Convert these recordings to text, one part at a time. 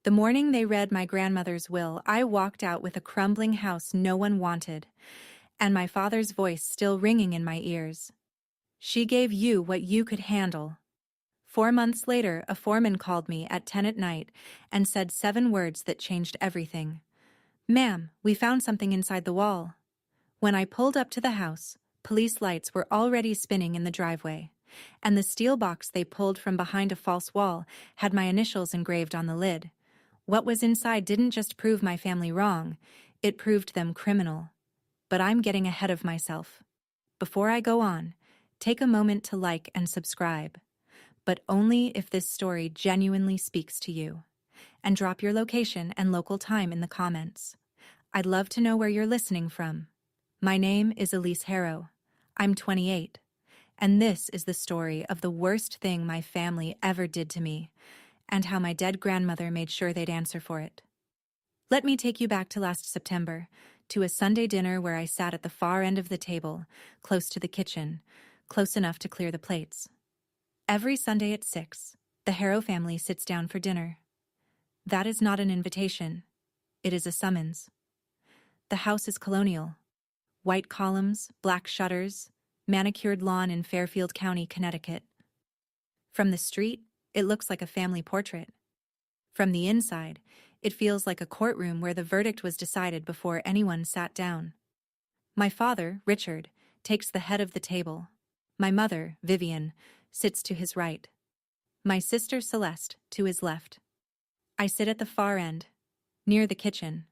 The morning they read my grandmother's will, I walked out with a crumbling house no one wanted, and my father's voice still ringing in my ears. She gave you what you could handle. 4 months later, a foreman called me at 10 at night and said 7 words that changed everything. "Ma'am, we found something inside the wall." When I pulled up to the house, police lights were already spinning in the driveway, and the steel box they pulled from behind a false wall had my initials engraved on the lid. What was inside didn't just prove my family wrong, it proved them criminal. But I'm getting ahead of myself. Before I go on, take a moment to like and subscribe. But only if this story genuinely speaks to you. And drop your location and local time in the comments. I'd love to know where you're listening from. My name is Elise Harrow. I'm 28. And this is the story of the worst thing my family ever did to me, and how my dead grandmother made sure they'd answer for it. Let me take you back to last September, to a Sunday dinner where I sat at the far end of the table, close to the kitchen, close enough to clear the plates. Every Sunday at 6, the Harrow family sits down for dinner. That is not an invitation. It is a summons. The house is colonial. White columns, black shutters, manicured lawn in Fairfield County, Connecticut. From the street, it looks like a family portrait. From the inside, it feels like a courtroom where the verdict was decided before anyone sat down. My father, Richard, takes the head of the table. My mother, Vivian, sits to his right. My sister, Celeste, to his left. I sit at the far end, near the kitchen,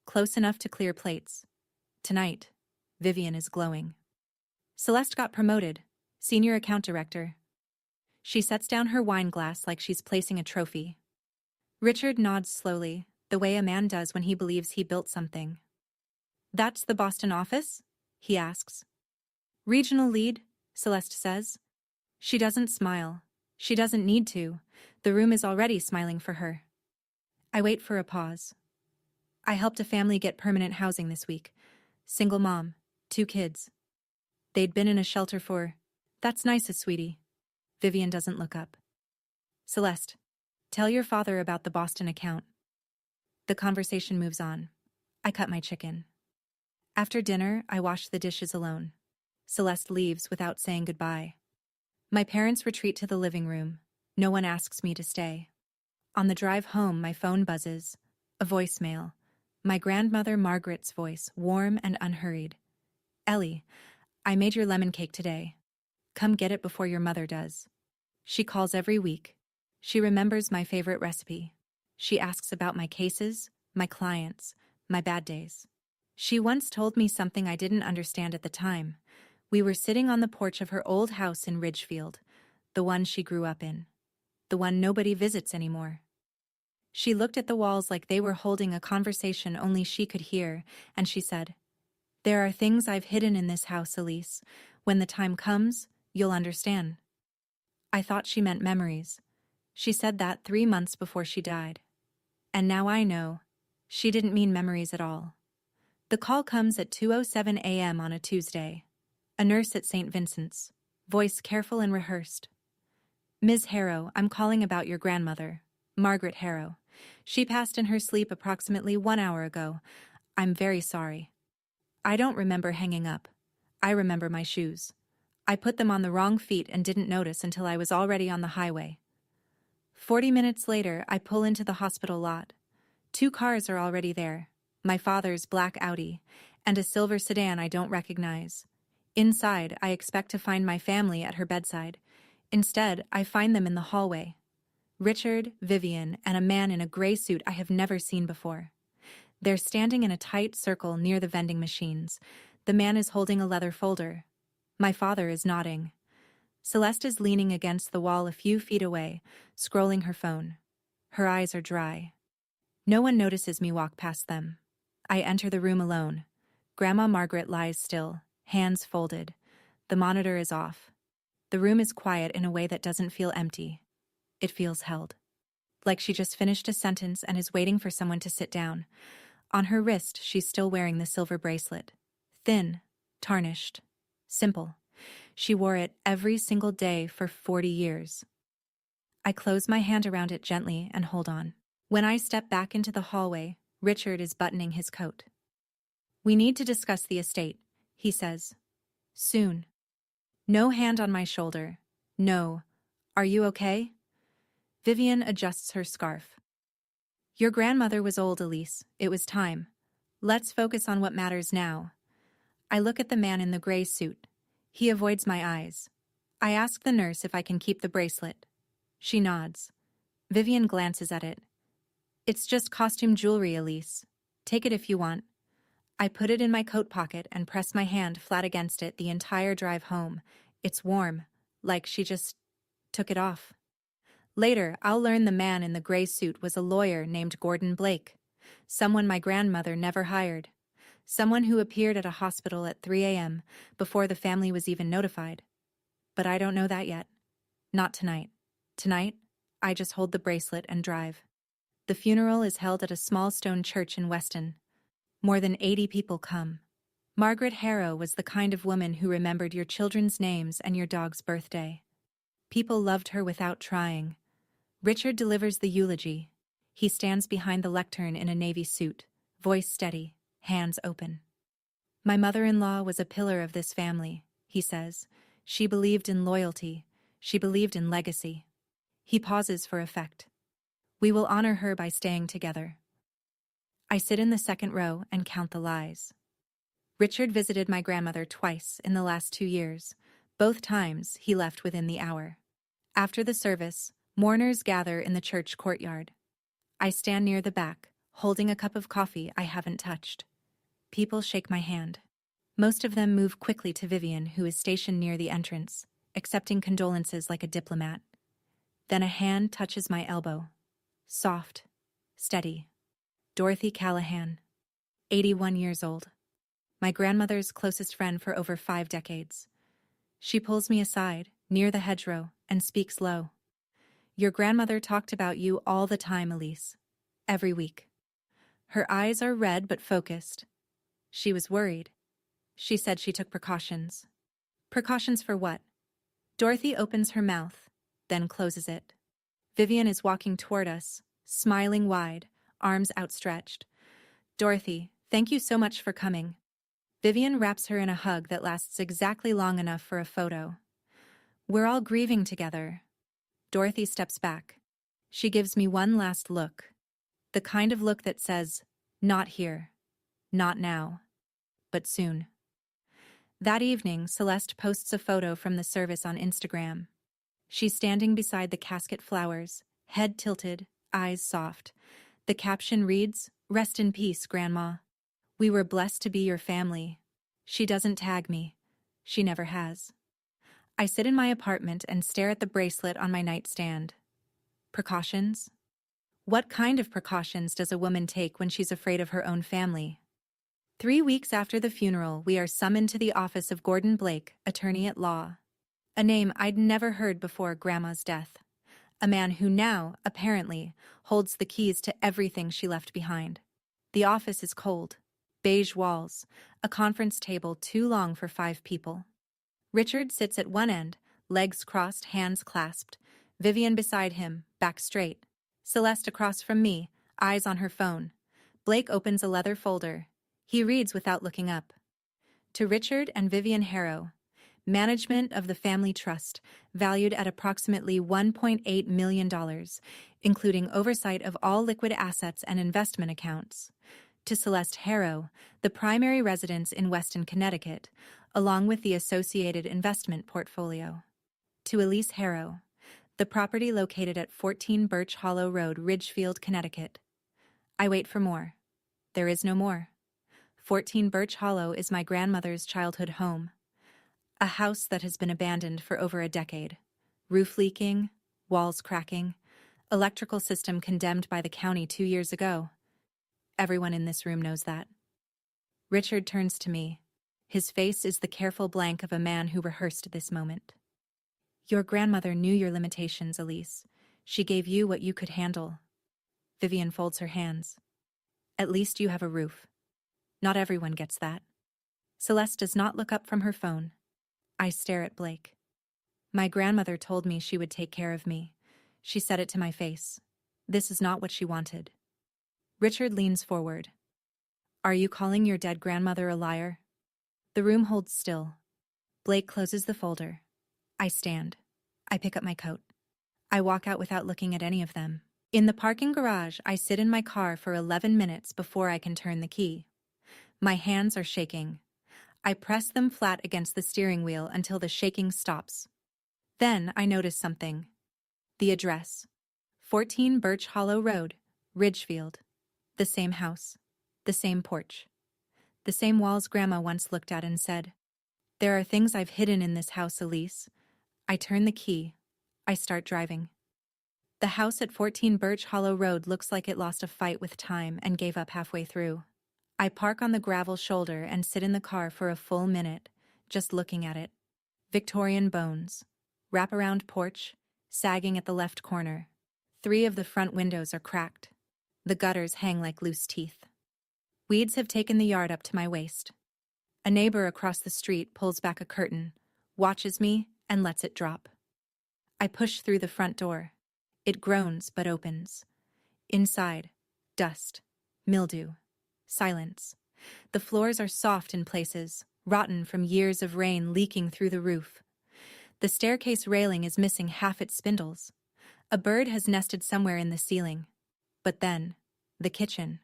close enough to clear plates. Tonight, Vivian is glowing. Celeste got promoted, senior account director. She sets down her wine glass like she's placing a trophy. Richard nods slowly, the way a man does when he believes he built something. "That's the Boston office?" he asks. "Regional lead," Celeste says. She doesn't smile. She doesn't need to. The room is already smiling for her. I wait for a pause. "I helped a family get permanent housing this week. Single mom, 2 kids. They'd been in a shelter for..." "That's nice, sweetie." Vivian doesn't look up. "Celeste, tell your father about the Boston account." The conversation moves on. I cut my chicken. After dinner, I wash the dishes alone. Celeste leaves without saying goodbye. My parents retreat to the living room. No one asks me to stay. On the drive home, my phone buzzes. A voicemail. My grandmother Margaret's voice, warm and unhurried. "Ellie, I made your lemon cake today. Come get it before your mother does." She calls every week. She remembers my favorite recipe. She asks about my cases, my clients, my bad days. She once told me something I didn't understand at the time. We were sitting on the porch of her old house in Ridgefield, the one she grew up in, the one nobody visits anymore. She looked at the walls like they were holding a conversation only she could hear, and she said, "There are things I've hidden in this house, Elise. When the time comes, you'll understand." I thought she meant memories. She said that 3 months before she died. And now I know, she didn't mean memories at all. The call comes at 2:07 a.m. on a Tuesday. A nurse at St. Vincent's, voice careful and rehearsed. "Ms. Harrow, I'm calling about your grandmother, Margaret Harrow. She passed in her sleep approximately 1 hour ago. I'm very sorry." I don't remember hanging up. I remember my shoes. I put them on the wrong feet and didn't notice until I was already on the highway. 40 minutes later, I pull into the hospital lot. 2 cars are already there, my father's black Audi, and a silver sedan I don't recognize. Inside, I expect to find my family at her bedside. Instead, I find them in the hallway. Richard, Vivian, and a man in a gray suit I have never seen before. They're standing in a tight circle near the vending machines. The man is holding a leather folder. My father is nodding. Celeste is leaning against the wall a few feet away, scrolling her phone. Her eyes are dry. No one notices me walk past them. I enter the room alone. Grandma Margaret lies still, hands folded. The monitor is off. The room is quiet in a way that doesn't feel empty. It feels held. Like she just finished a sentence and is waiting for someone to sit down. On her wrist, she's still wearing the silver bracelet. Thin, tarnished, simple. She wore it every single day for 40 years. I close my hand around it gently and hold on. When I step back into the hallway, Richard is buttoning his coat. "We need to discuss the estate," he says. "Soon." No hand on my shoulder. No. "Are you okay?" Vivian adjusts her scarf. "Your grandmother was old, Elise. It was time. Let's focus on what matters now." I look at the man in the gray suit. He avoids my eyes. I ask the nurse if I can keep the bracelet. She nods. Vivian glances at it. "It's just costume jewelry, Elise. Take it if you want." I put it in my coat pocket and press my hand flat against it the entire drive home. It's warm, like she just took it off. Later, I'll learn the man in the gray suit was a lawyer named Gordon Blake, someone my grandmother never hired, someone who appeared at a hospital at 3 a.m. before the family was even notified. But I don't know that yet. Not tonight. Tonight, I just hold the bracelet and drive. The funeral is held at a small stone church in Weston. More than 80 people come. Margaret Harrow was the kind of woman who remembered your children's names and your dog's birthday. People loved her without trying. Richard delivers the eulogy. He stands behind the lectern in a navy suit, voice steady, hands open. "My mother-in-law was a pillar of this family," he says. "She believed in loyalty. She believed in legacy." He pauses for effect. "We will honor her by staying together." I sit in the second row and count the lies. Richard visited my grandmother twice in the last 2 years. Both times, he left within the hour. After the service, mourners gather in the church courtyard. I stand near the back, holding a cup of coffee I haven't touched. People shake my hand. Most of them move quickly to Vivian, who is stationed near the entrance, accepting condolences like a diplomat. Then a hand touches my elbow. Soft, steady. Dorothy Callahan, 81 years old. My grandmother's closest friend for over 5 decades. She pulls me aside, near the hedgerow, and speaks low. "Your grandmother talked about you all the time, Elise. Every week." Her eyes are red but focused. She was worried. She said she took precautions. Precautions for what? Dorothy opens her mouth, then closes it. Vivian is walking toward us, smiling wide, arms outstretched. "Dorothy, thank you so much for coming." Vivian wraps her in a hug that lasts exactly long enough for a photo. "We're all grieving together." Dorothy steps back. She gives me one last look. The kind of look that says, "Not here. Not now. But soon." That evening, Celeste posts a photo from the service on Instagram. She's standing beside the casket flowers, head tilted, eyes soft. The caption reads, "Rest in peace, Grandma. We were blessed to be your family." She doesn't tag me. She never has. I sit in my apartment and stare at the bracelet on my nightstand. Precautions? What kind of precautions does a woman take when she's afraid of her own family? 3 weeks after the funeral, we are summoned to the office of Gordon Blake, attorney at law. A name I'd never heard before Grandma's death. A man who now, apparently, holds the keys to everything she left behind. The office is cold. Beige walls, a conference table too long for 5 people. Richard sits at one end, legs crossed, hands clasped. Vivian beside him, back straight. Celeste across from me, eyes on her phone. Blake opens a leather folder. He reads without looking up. To Richard and Vivian Harrow, management of the family trust, valued at approximately $1.8 million, including oversight of all liquid assets and investment accounts. To Celeste Harrow, the primary residence in Weston, Connecticut, along with the associated investment portfolio. To Elise Harrow, the property located at 14 Birch Hollow Road, Ridgefield, Connecticut. I wait for more. There is no more. 14 Birch Hollow is my grandmother's childhood home. A house that has been abandoned for over a decade. Roof leaking, walls cracking, electrical system condemned by the county 2 years ago. Everyone in this room knows that. Richard turns to me. His face is the careful blank of a man who rehearsed this moment. "Your grandmother knew your limitations, Elise. She gave you what you could handle." Vivian folds her hands. "At least you have a roof. Not everyone gets that." Celeste does not look up from her phone. I stare at Blake. "My grandmother told me she would take care of me. She said it to my face. This is not what she wanted. Richard leans forward. Are you calling your dead grandmother a liar? The room holds still. Blake closes the folder. I stand. I pick up my coat. I walk out without looking at any of them. In the parking garage, I sit in my car for 11 minutes before I can turn the key. My hands are shaking. I press them flat against the steering wheel until the shaking stops. Then I notice something. The address. 14 Birch Hollow Road, Ridgefield. The same house. The same porch. The same walls Grandma once looked at and said, "There are things I've hidden in this house, Elise." I turn the key. I start driving. The house at 14 Birch Hollow Road looks like it lost a fight with time and gave up halfway through. I park on the gravel shoulder and sit in the car for a full minute, just looking at it. Victorian bones. Wraparound porch, sagging at the left corner. 3 of the front windows are cracked. The gutters hang like loose teeth. Weeds have taken the yard up to my waist. A neighbor across the street pulls back a curtain, watches me, and lets it drop. I push through the front door. It groans but opens. Inside, dust, mildew, silence. The floors are soft in places, rotten from years of rain leaking through the roof. The staircase railing is missing half its spindles. A bird has nested somewhere in the ceiling. But then, the kitchen.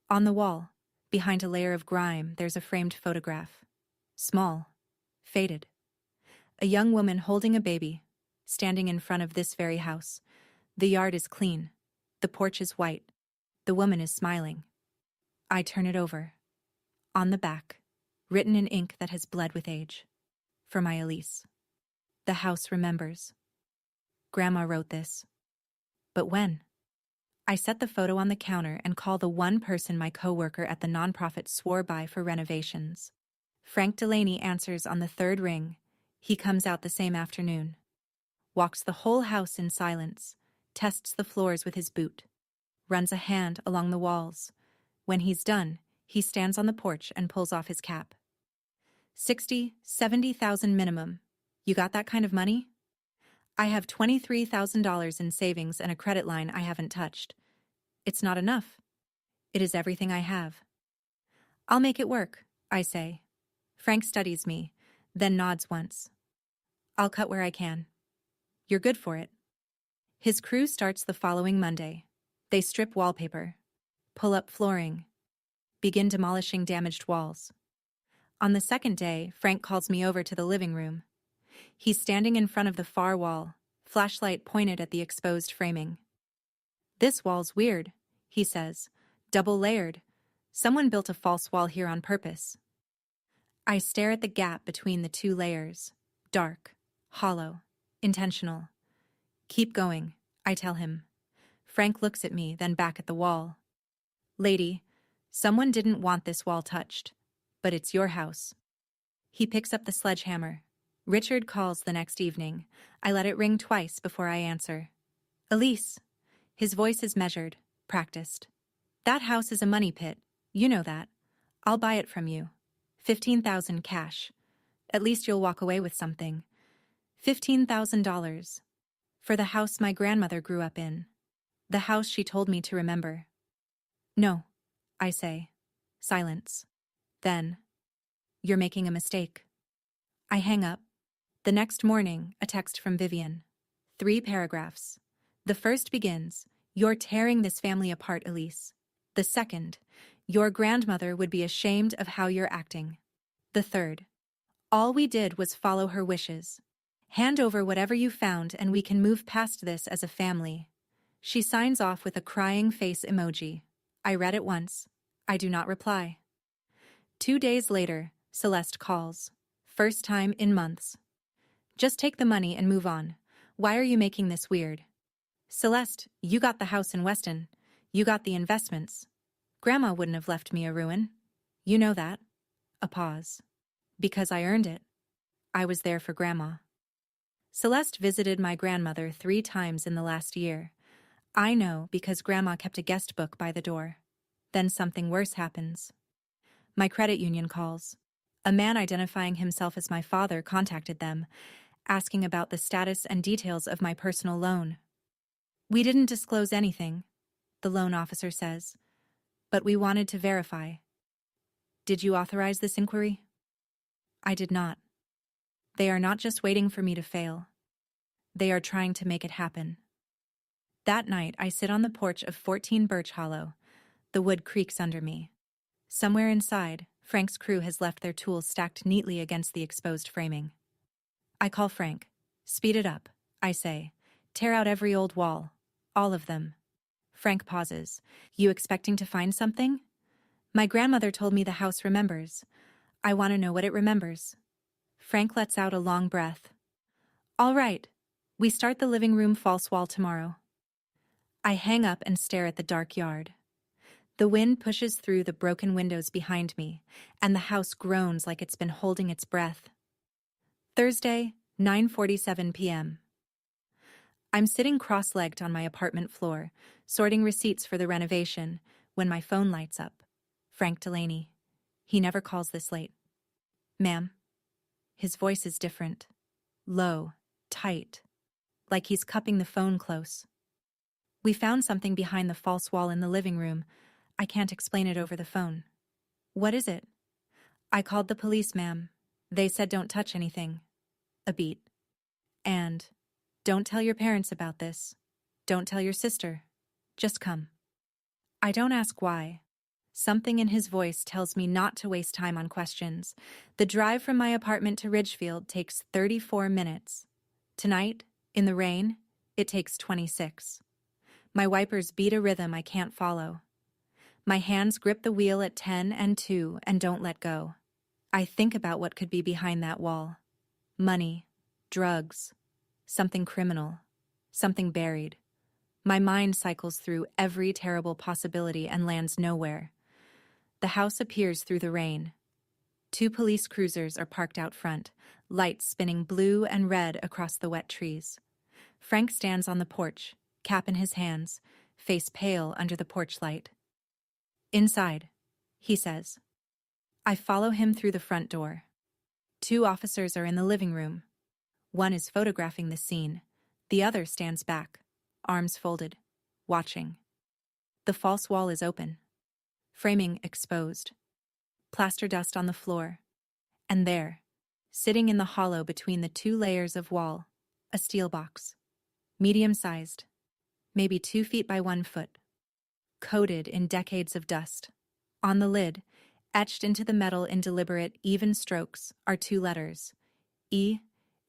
On the wall, behind a layer of grime, there's a framed photograph. Small, faded. A young woman holding a baby, standing in front of this very house. The yard is clean. The porch is white. The woman is smiling. I turn it over. On the back, written in ink that has bled with age. For my Elise. The house remembers. Grandma wrote this. But when? I set the photo on the counter and call the one person my coworker at the nonprofit swore by for renovations. Frank Delaney answers on the 3rd ring. He comes out the same afternoon. Walks the whole house in silence, tests the floors with his boot, runs a hand along the walls. When he's done, he stands on the porch and pulls off his cap. 60, 70,000 minimum. You got that kind of money? I have $23,000 in savings and a credit line I haven't touched. It's not enough. It is everything I have. I'll make it work, I say. Frank studies me, then nods once. I'll cut where I can. You're good for it. His crew starts the following Monday. They strip wallpaper, pull up flooring, begin demolishing damaged walls. On the 2nd day, Frank calls me over to the living room. He's standing in front of the far wall, flashlight pointed at the exposed framing. This wall's weird, he says. Double-layered. Someone built a false wall here on purpose. I stare at the gap between the 2 layers. Dark, hollow, intentional. Keep going, I tell him. Frank looks at me, then back at the wall. Lady, someone didn't want this wall touched, but it's your house. He picks up the sledgehammer. Richard calls the next evening. I let it ring twice before I answer. Elise. His voice is measured, practiced. That house is a money pit. You know that. I'll buy it from you. $15,000 cash. At least you'll walk away with something. $15,000. For the house my grandmother grew up in. The house she told me to remember. No, I say. Silence. Then, you're making a mistake. I hang up. The next morning, a text from Vivian. 3 paragraphs. The first begins, "You're tearing this family apart, Elise." The second, "Your grandmother would be ashamed of how you're acting." The third, "All we did was follow her wishes. Hand over whatever you found and we can move past this as a family." She signs off with a crying face emoji. I read it once. I do not reply. 2 days later, Celeste calls. First time in months. "Just take the money and move on. Why are you making this weird?" "Celeste, you got the house in Weston. You got the investments. Grandma wouldn't have left me a ruin. You know that." A pause. "Because I earned it. I was there for Grandma." Celeste visited my grandmother 3 times in the last year. I know because Grandma kept a guest book by the door. Then something worse happens. My credit union calls. A man identifying himself as my father contacted them, asking about the status and details of my personal loan. We didn't disclose anything, the loan officer says, but we wanted to verify. Did you authorize this inquiry? I did not. They are not just waiting for me to fail. They are trying to make it happen. That night, I sit on the porch of 14 Birch Hollow. The wood creaks under me. Somewhere inside, Frank's crew has left their tools stacked neatly against the exposed framing. I call Frank. Speed it up, I say. Tear out every old wall. All of them. Frank pauses. You expecting to find something? My grandmother told me the house remembers. I want to know what it remembers. Frank lets out a long breath. All right. We start the living room false wall tomorrow. I hang up and stare at the dark yard. The wind pushes through the broken windows behind me, and the house groans like it's been holding its breath. Thursday, 9:47 p.m. I'm sitting cross-legged on my apartment floor, sorting receipts for the renovation, when my phone lights up. Frank Delaney. He never calls this late. Ma'am. His voice is different. Low, tight, like he's cupping the phone close. We found something behind the false wall in the living room. I can't explain it over the phone. What is it? I called the police, ma'am. They said don't touch anything. A beat. And, don't tell your parents about this. Don't tell your sister. Just come. I don't ask why. Something in his voice tells me not to waste time on questions. The drive from my apartment to Ridgefield takes 34 minutes. Tonight, in the rain, it takes 26. My wipers beat a rhythm I can't follow. My hands grip the wheel at 10 and 2 and don't let go. I think about what could be behind that wall. Money, drugs, something criminal, something buried. My mind cycles through every terrible possibility and lands nowhere. The house appears through the rain. 2 police cruisers are parked out front, lights spinning blue and red across the wet trees. Frank stands on the porch, cap in his hands, face pale under the porch light. Inside, he says. I follow him through the front door. 2 officers are in the living room. One is photographing the scene. The other stands back, arms folded, watching. The false wall is open. Framing exposed. Plaster dust on the floor. And there, sitting in the hollow between the 2 layers of wall, a steel box. Medium-sized, maybe 2 feet by 1 foot. Coated in decades of dust. On the lid, etched into the metal in deliberate, even strokes, are 2 letters. E,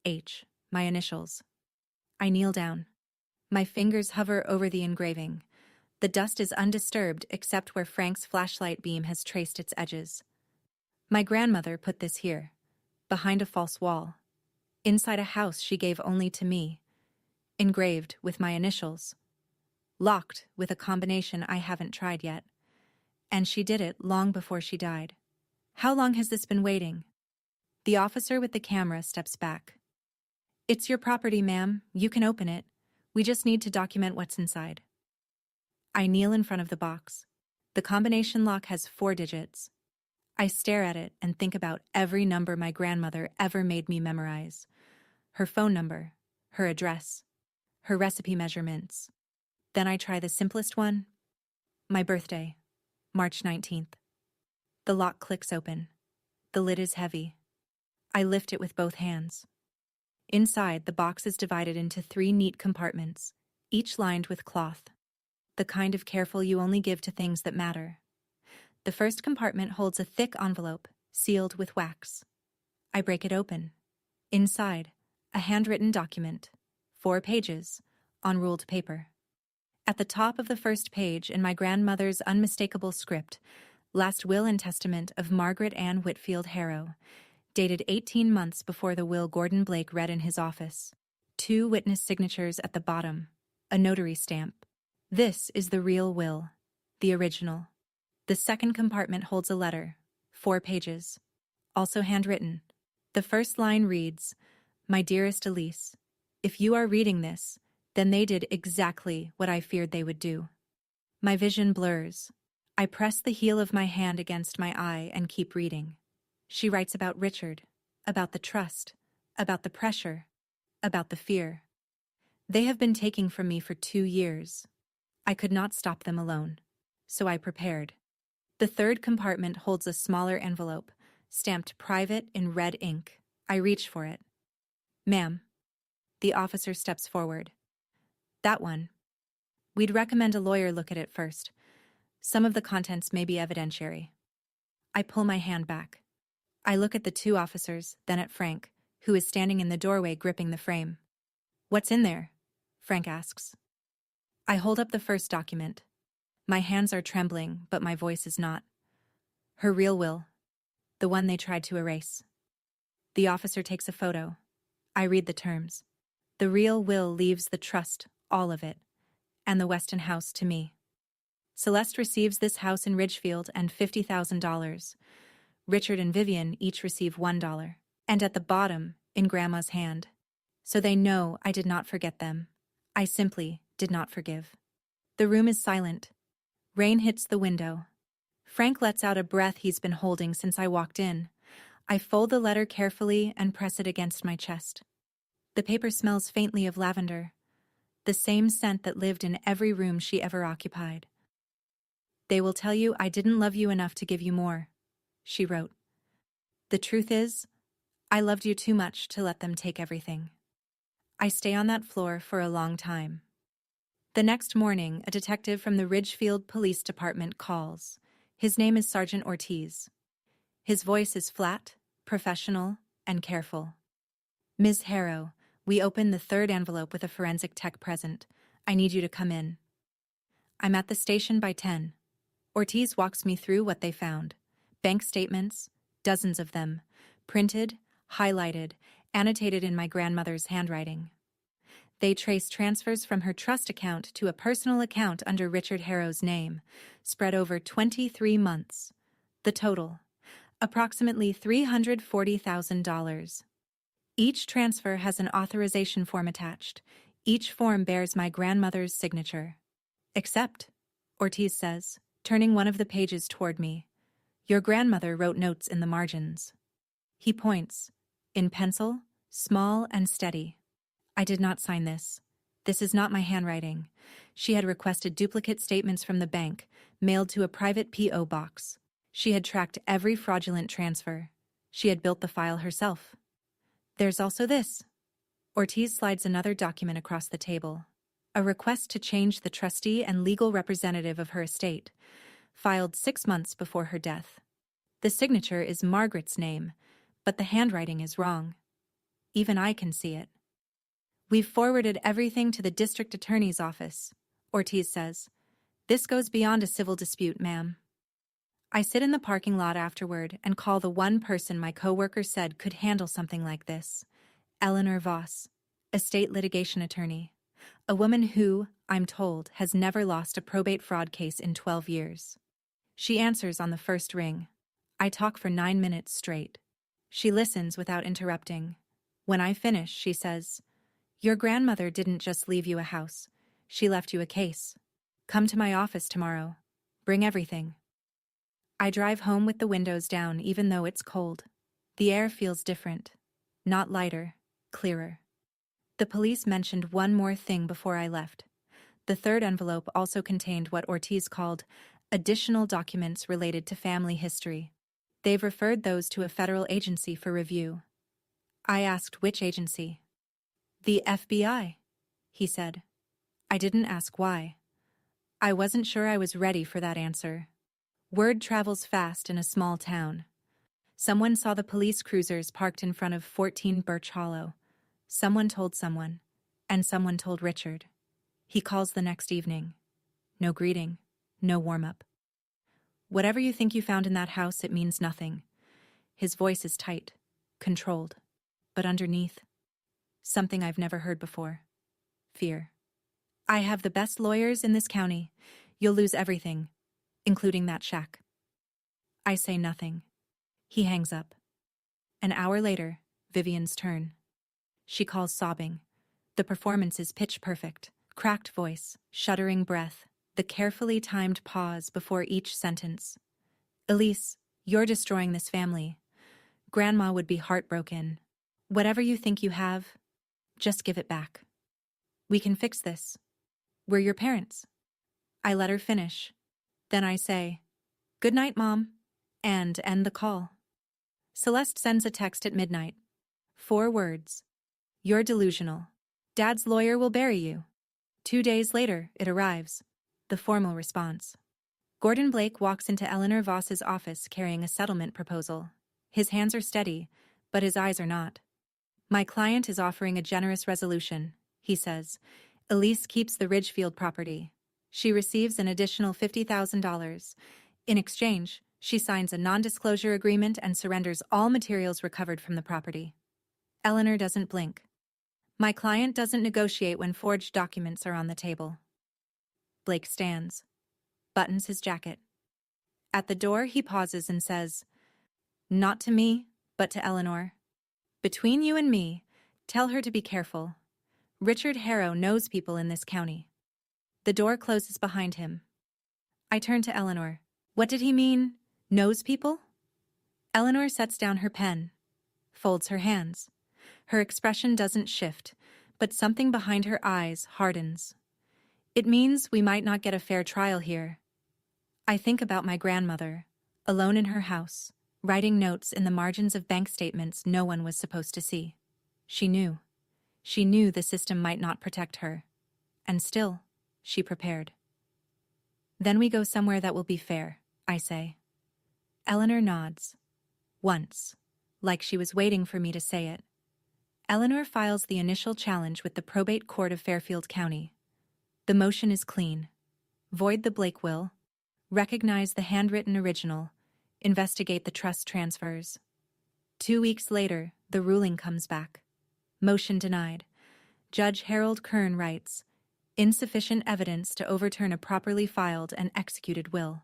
H, my initials. I kneel down. My fingers hover over the engraving. The dust is undisturbed except where Frank's flashlight beam has traced its edges. My grandmother put this here, behind a false wall, inside a house she gave only to me, engraved with my initials, locked with a combination I haven't tried yet. And she did it long before she died. How long has this been waiting? The officer with the camera steps back. It's your property, ma'am. You can open it. We just need to document what's inside. I kneel in front of the box. The combination lock has 4 digits. I stare at it and think about every number my grandmother ever made me memorize. Her phone number, her address, her recipe measurements. Then I try the simplest one. My birthday, March 19th. The lock clicks open. The lid is heavy. I lift it with both hands. Inside, the box is divided into 3 neat compartments, each lined with cloth. The kind of careful you only give to things that matter. The first compartment holds a thick envelope, sealed with wax. I break it open. Inside, a handwritten document, 4 pages, on ruled paper. At the top of the first page, in my grandmother's unmistakable script, Last Will and Testament of Margaret Ann Whitfield Harrow, dated 18 months before the will Gordon Blake read in his office. 2 witness signatures at the bottom, a notary stamp. This is the real will, the original. The second compartment holds a letter, 4 pages, also handwritten. The first line reads, My dearest Elise, if you are reading this, then they did exactly what I feared they would do. My vision blurs. I press the heel of my hand against my eye and keep reading. She writes about Richard, about the trust, about the pressure, about the fear. They have been taking from me for 2 years. I could not stop them alone. So I prepared. The third compartment holds a smaller envelope, stamped private in red ink. I reach for it. Ma'am. The officer steps forward. That one. We'd recommend a lawyer look at it first. Some of the contents may be evidentiary. I pull my hand back. I look at the two officers, then at Frank, who is standing in the doorway gripping the frame. What's in there? Frank asks. I hold up the first document. My hands are trembling, but my voice is not. Her real will. The one they tried to erase. The officer takes a photo. I read the terms. The real will leaves the trust, all of it, and the Weston house to me. Celeste receives this house in Ridgefield and $50,000. Richard and Vivian each receive $1. And at the bottom, in Grandma's hand. So they know I did not forget them. I simply did not forgive. The room is silent. Rain hits the window. Frank lets out a breath he's been holding since I walked in. I fold the letter carefully and press it against my chest. The paper smells faintly of lavender, the same scent that lived in every room she ever occupied. They will tell you I didn't love you enough to give you more, she wrote. The truth is, I loved you too much to let them take everything. I stay on that floor for a long time. The next morning, a detective from the Ridgefield Police Department calls. His name is Sergeant Ortiz. His voice is flat, professional, and careful. Ms. Harrow, we open the third envelope with a forensic tech present. I need you to come in. I'm at the station by 10. Ortiz walks me through what they found. Bank statements, dozens of them, printed, highlighted, annotated in my grandmother's handwriting. They trace transfers from her trust account to a personal account under Richard Harrow's name, spread over 23 months. The total, approximately $340,000. Each transfer has an authorization form attached. Each form bears my grandmother's signature. Except, Ortiz says, turning one of the pages toward me, your grandmother wrote notes in the margins. He points, in pencil, small and steady. I did not sign this. This is not my handwriting. She had requested duplicate statements from the bank, mailed to a private P.O. box. She had tracked every fraudulent transfer. She had built the file herself. There's also this. Ortiz slides another document across the table. A request to change the trustee and legal representative of her estate, filed 6 months before her death. The signature is Margaret's name, but the handwriting is wrong. Even I can see it. We've forwarded everything to the district attorney's office, Ortiz says. This goes beyond a civil dispute, ma'am. I sit in the parking lot afterward and call the one person my coworker said could handle something like this. Eleanor Voss, estate litigation attorney. A woman who, I'm told, has never lost a probate fraud case in 12 years. She answers on the first ring. I talk for 9 minutes straight. She listens without interrupting. When I finish, she says, your grandmother didn't just leave you a house. She left you a case. Come to my office tomorrow. Bring everything. I drive home with the windows down even though it's cold. The air feels different. Not lighter, clearer. The police mentioned one more thing before I left. The third envelope also contained what Ortiz called additional documents related to family history. They've referred those to a federal agency for review. I asked which agency. The FBI, he said. I didn't ask why. I wasn't sure I was ready for that answer. Word travels fast in a small town. Someone saw the police cruisers parked in front of 14 Birch Hollow. Someone told someone, and someone told Richard. He calls the next evening. No greeting, no warm-up. Whatever you think you found in that house, it means nothing. His voice is tight, controlled, but underneath, something I've never heard before. Fear. I have the best lawyers in this county. You'll lose everything, including that shack. I say nothing. He hangs up. An hour later, Vivian's turn. She calls sobbing. The performance is pitch perfect. Cracked voice, shuddering breath, the carefully timed pause before each sentence. Elise, you're destroying this family. Grandma would be heartbroken. Whatever you think you have, just give it back. We can fix this. We're your parents. I let her finish. Then I say, "Good night, Mom," and end the call. Celeste sends a text at midnight. 4 words. "You're delusional. Dad's lawyer will bury you." 2 days later, it arrives. The formal response. Gordon Blake walks into Eleanor Voss's office carrying a settlement proposal. His hands are steady, but his eyes are not. "My client is offering a generous resolution," he says. "Elise keeps the Ridgefield property. She receives an additional $50,000. In exchange, she signs a non-disclosure agreement and surrenders all materials recovered from the property." Eleanor doesn't blink. "My client doesn't negotiate when forged documents are on the table." Blake stands, buttons his jacket. At the door, he pauses and says, "Not to me, but to Eleanor. Between you and me, tell her to be careful. Richard Harrow knows people in this county." The door closes behind him. I turn to Eleanor. "What did he mean, knows people?" Eleanor sets down her pen, folds her hands. Her expression doesn't shift, but something behind her eyes hardens. "It means we might not get a fair trial here." I think about my grandmother, alone in her house, writing notes in the margins of bank statements no one was supposed to see. She knew. She knew the system might not protect her. And still, she prepared. "Then we go somewhere that will be fair," I say. Eleanor nods. Once, like she was waiting for me to say it. Eleanor files the initial challenge with the probate court of Fairfield County. The motion is clean. Void the Blake will, recognize the handwritten original, investigate the trust transfers. 2 weeks later, the ruling comes back. Motion denied. Judge Harold Kern writes, "Insufficient evidence to overturn a properly filed and executed will."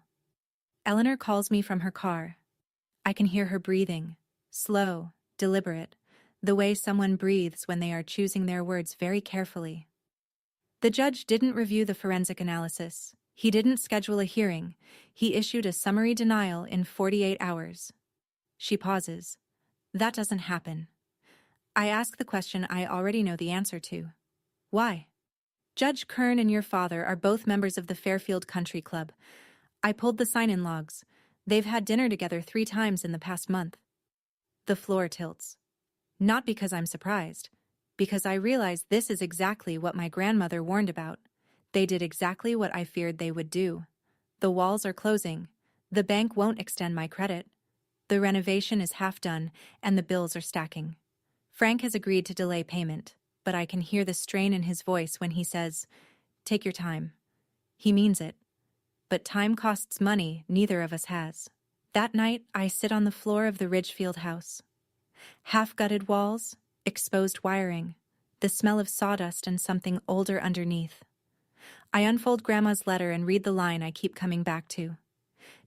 Eleanor calls me from her car. I can hear her breathing, slow, deliberate, the way someone breathes when they are choosing their words very carefully. The judge didn't review the forensic analysis. He didn't schedule a hearing. He issued a summary denial in 48 hours. She pauses. That doesn't happen. I ask the question I already know the answer to. Why? Judge Kern and your father are both members of the Fairfield Country Club. I pulled the sign-in logs. They've had dinner together 3 times in the past month. The floor tilts. Not because I'm surprised, because I realize this is exactly what my grandmother warned about. They did exactly what I feared they would do. The walls are closing. The bank won't extend my credit. The renovation is half done, and the bills are stacking. Frank has agreed to delay payment, but I can hear the strain in his voice when he says, "Take your time." He means it. But time costs money neither of us has. That night, I sit on the floor of the Ridgefield house. Half-gutted walls, exposed wiring, the smell of sawdust and something older underneath. I unfold Grandma's letter and read the line I keep coming back to.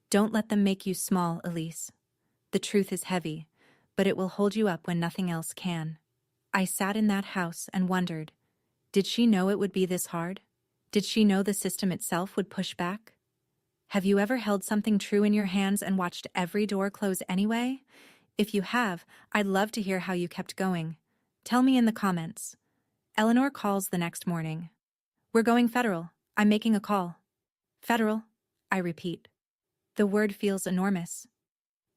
"Don't let them make you small, Elise. The truth is heavy, but it will hold you up when nothing else can." I sat in that house and wondered, did she know it would be this hard? Did she know the system itself would push back? Have you ever held something true in your hands and watched every door close anyway? If you have, I'd love to hear how you kept going. Tell me in the comments. Eleanor calls the next morning. "We're going federal. I'm making a call." "Federal?" I repeat. The word feels enormous.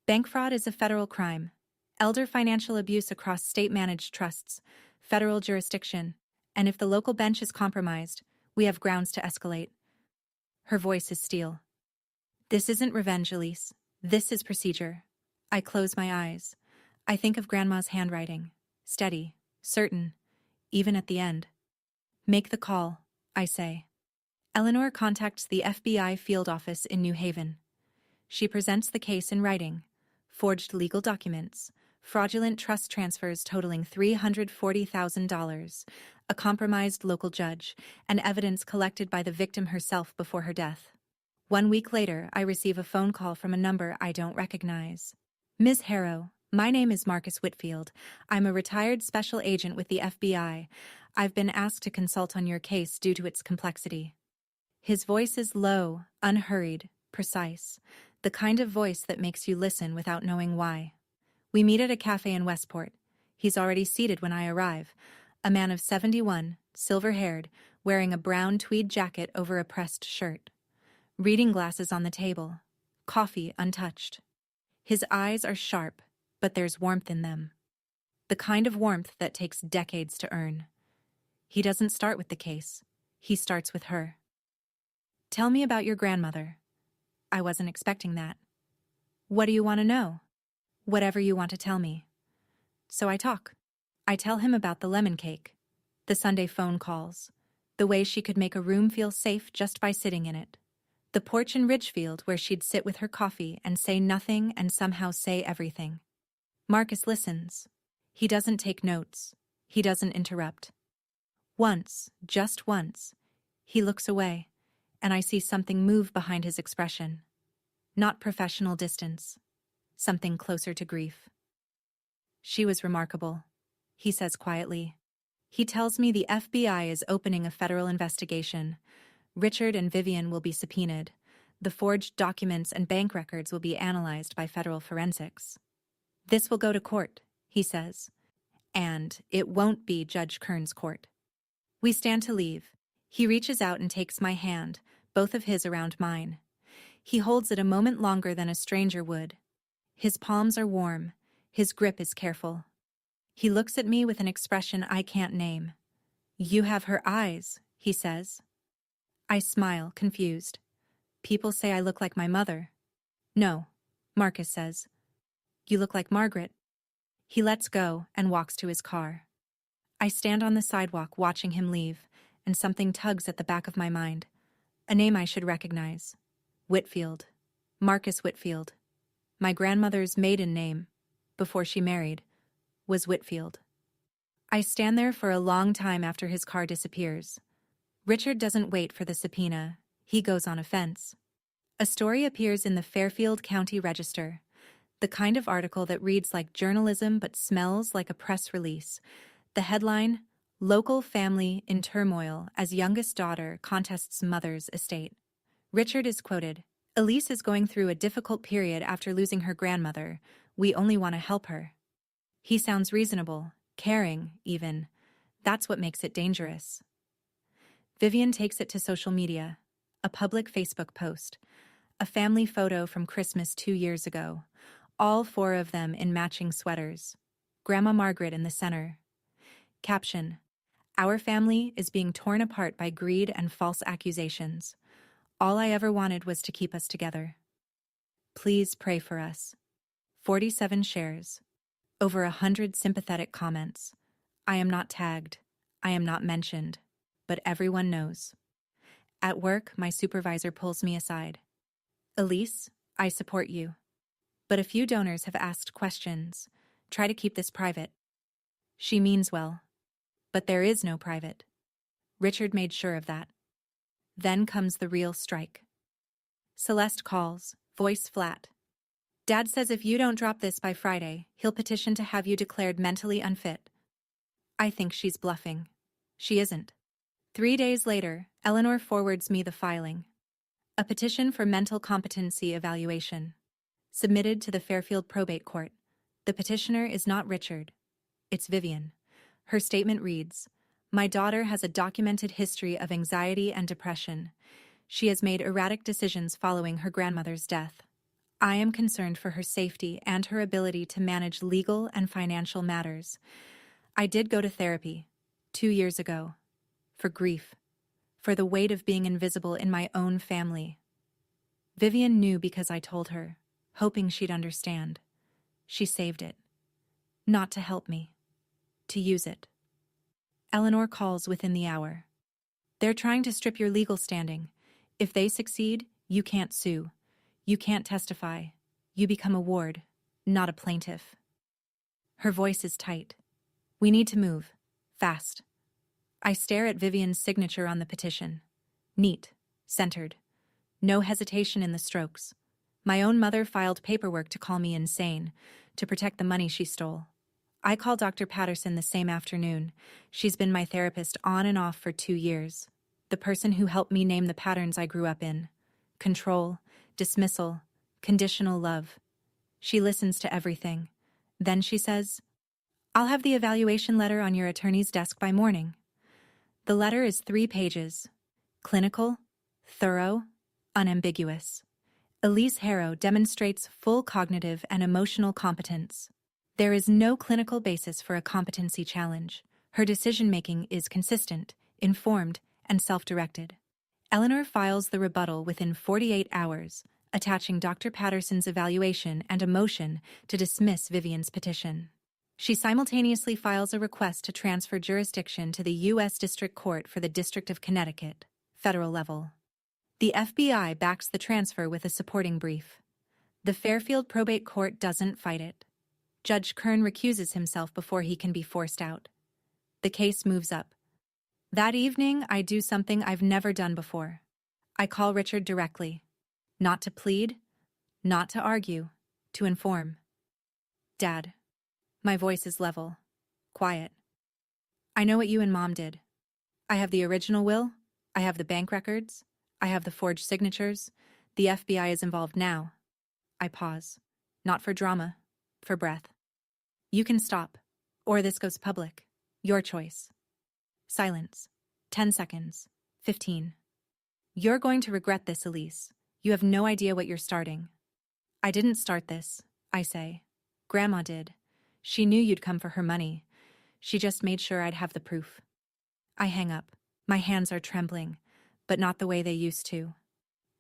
Bank fraud is a federal crime. Elder financial abuse across state-managed trusts, federal jurisdiction, and if the local bench is compromised, we have grounds to escalate. Her voice is steel. "This isn't revenge, Elise. This is procedure." I close my eyes. I think of Grandma's handwriting. Steady, certain, even at the end. "Make the call," I say. Eleanor contacts the FBI field office in New Haven. She presents the case in writing. Forged legal documents, fraudulent trust transfers totaling $340,000, a compromised local judge, and evidence collected by the victim herself before her death. 1 week later, I receive a phone call from a number I don't recognize. "Ms. Harrow, my name is Marcus Whitfield. I'm a retired special agent with the FBI. I've been asked to consult on your case due to its complexity." His voice is low, unhurried, precise, the kind of voice that makes you listen without knowing why. We meet at a cafe in Westport. He's already seated when I arrive. A man of 71, silver-haired, wearing a brown tweed jacket over a pressed shirt. Reading glasses on the table. Coffee untouched. His eyes are sharp, but there's warmth in them. The kind of warmth that takes decades to earn. He doesn't start with the case. He starts with her. "Tell me about your grandmother." "I wasn't expecting that." "What do you want to know?" "Whatever you want to tell me." So I talk. I tell him about the lemon cake, the Sunday phone calls, the way she could make a room feel safe just by sitting in it, the porch in Ridgefield where she'd sit with her coffee and say nothing and somehow say everything. Marcus listens. He doesn't take notes. He doesn't interrupt. Once, just once, he looks away, and I see something move behind his expression. Not professional distance. Something closer to grief. "She was remarkable," he says quietly. He tells me the FBI is opening a federal investigation. Richard and Vivian will be subpoenaed. The forged documents and bank records will be analyzed by federal forensics. "This will go to court," he says. And it won't be Judge Kern's court. We stand to leave. He reaches out and takes my hand, both of his around mine. He holds it a moment longer than a stranger would. His palms are warm. His grip is careful. He looks at me with an expression I can't name. "You have her eyes," he says. I smile, confused. "People say I look like my mother." "No," Marcus says. "You look like Margaret." He lets go and walks to his car. I stand on the sidewalk watching him leave, and something tugs at the back of my mind. A name I should recognize. Whitfield. Marcus Whitfield. My grandmother's maiden name, before she married, was Whitfield. I stand there for a long time after his car disappears. Richard doesn't wait for the subpoena. He goes on a fence. A story appears in the Fairfield County Register, the kind of article that reads like journalism but smells like a press release. The headline, "Local Family in Turmoil as Youngest Daughter Contests Mother's Estate." Richard is quoted, "Elise is going through a difficult period after losing her grandmother. We only want to help her." He sounds reasonable, caring, even. That's what makes it dangerous. Vivian takes it to social media, a public Facebook post, a family photo from Christmas 2 years ago, all 4 of them in matching sweaters, Grandma Margaret in the center. Caption, "Our family is being torn apart by greed and false accusations. All I ever wanted was to keep us together. Please pray for us." 47 shares. Over 100 sympathetic comments. I am not tagged. I am not mentioned. But everyone knows. At work, my supervisor pulls me aside. "Elise, I support you. But a few donors have asked questions. Try to keep this private." She means well. But there is no private. Richard made sure of that. Then comes the real strike. Celeste calls, voice flat. "Dad says if you don't drop this by Friday, he'll petition to have you declared mentally unfit." I think she's bluffing. She isn't. 3 days later, Eleanor forwards me the filing. A petition for mental competency evaluation. Submitted to the Fairfield Probate Court. The petitioner is not Richard. It's Vivian. Her statement reads, "My daughter has a documented history of anxiety and depression. She has made erratic decisions following her grandmother's death. I am concerned for her safety and her ability to manage legal and financial matters. I did go to therapy 2 years ago. For grief. For the weight of being invisible in my own family." Vivian knew because I told her, hoping she'd understand. She saved it. Not to help me. To use it. Eleanor calls within the hour. "They're trying to strip your legal standing. If they succeed, you can't sue. You can't testify. You become a ward, not a plaintiff." Her voice is tight. "We need to move. Fast." I stare at Vivian's signature on the petition. Neat. Centered. No hesitation in the strokes. My own mother filed paperwork to call me insane, to protect the money she stole. I call Dr. Patterson the same afternoon. She's been my therapist on and off for 2 years. The person who helped me name the patterns I grew up in. Control, dismissal, conditional love. She listens to everything. Then she says, I'll have the evaluation letter on your attorney's desk by morning. The letter is 3 pages. Clinical, thorough, unambiguous. Elise Harrow demonstrates full cognitive and emotional competence. There is no clinical basis for a competency challenge. Her decision-making is consistent, informed, and self-directed. Eleanor files the rebuttal within 48 hours, attaching Dr. Patterson's evaluation and a motion to dismiss Vivian's petition. She simultaneously files a request to transfer jurisdiction to the U.S. District Court for the District of Connecticut, federal level. The FBI backs the transfer with a supporting brief. The Fairfield Probate Court doesn't fight it. Judge Kern recuses himself before he can be forced out. The case moves up. That evening, I do something I've never done before. I call Richard directly. Not to plead, not to argue, to inform. Dad. My voice is level, quiet. I know what you and Mom did. I have the original will, I have the bank records, I have the forged signatures. The FBI is involved now. I pause. Not for drama, for breath. You can stop, or this goes public. Your choice. Silence. 10 seconds. 15. You're going to regret this, Elise. You have no idea what you're starting. I didn't start this, I say. Grandma did. She knew you'd come for her money. She just made sure I'd have the proof. I hang up. My hands are trembling, but not the way they used to.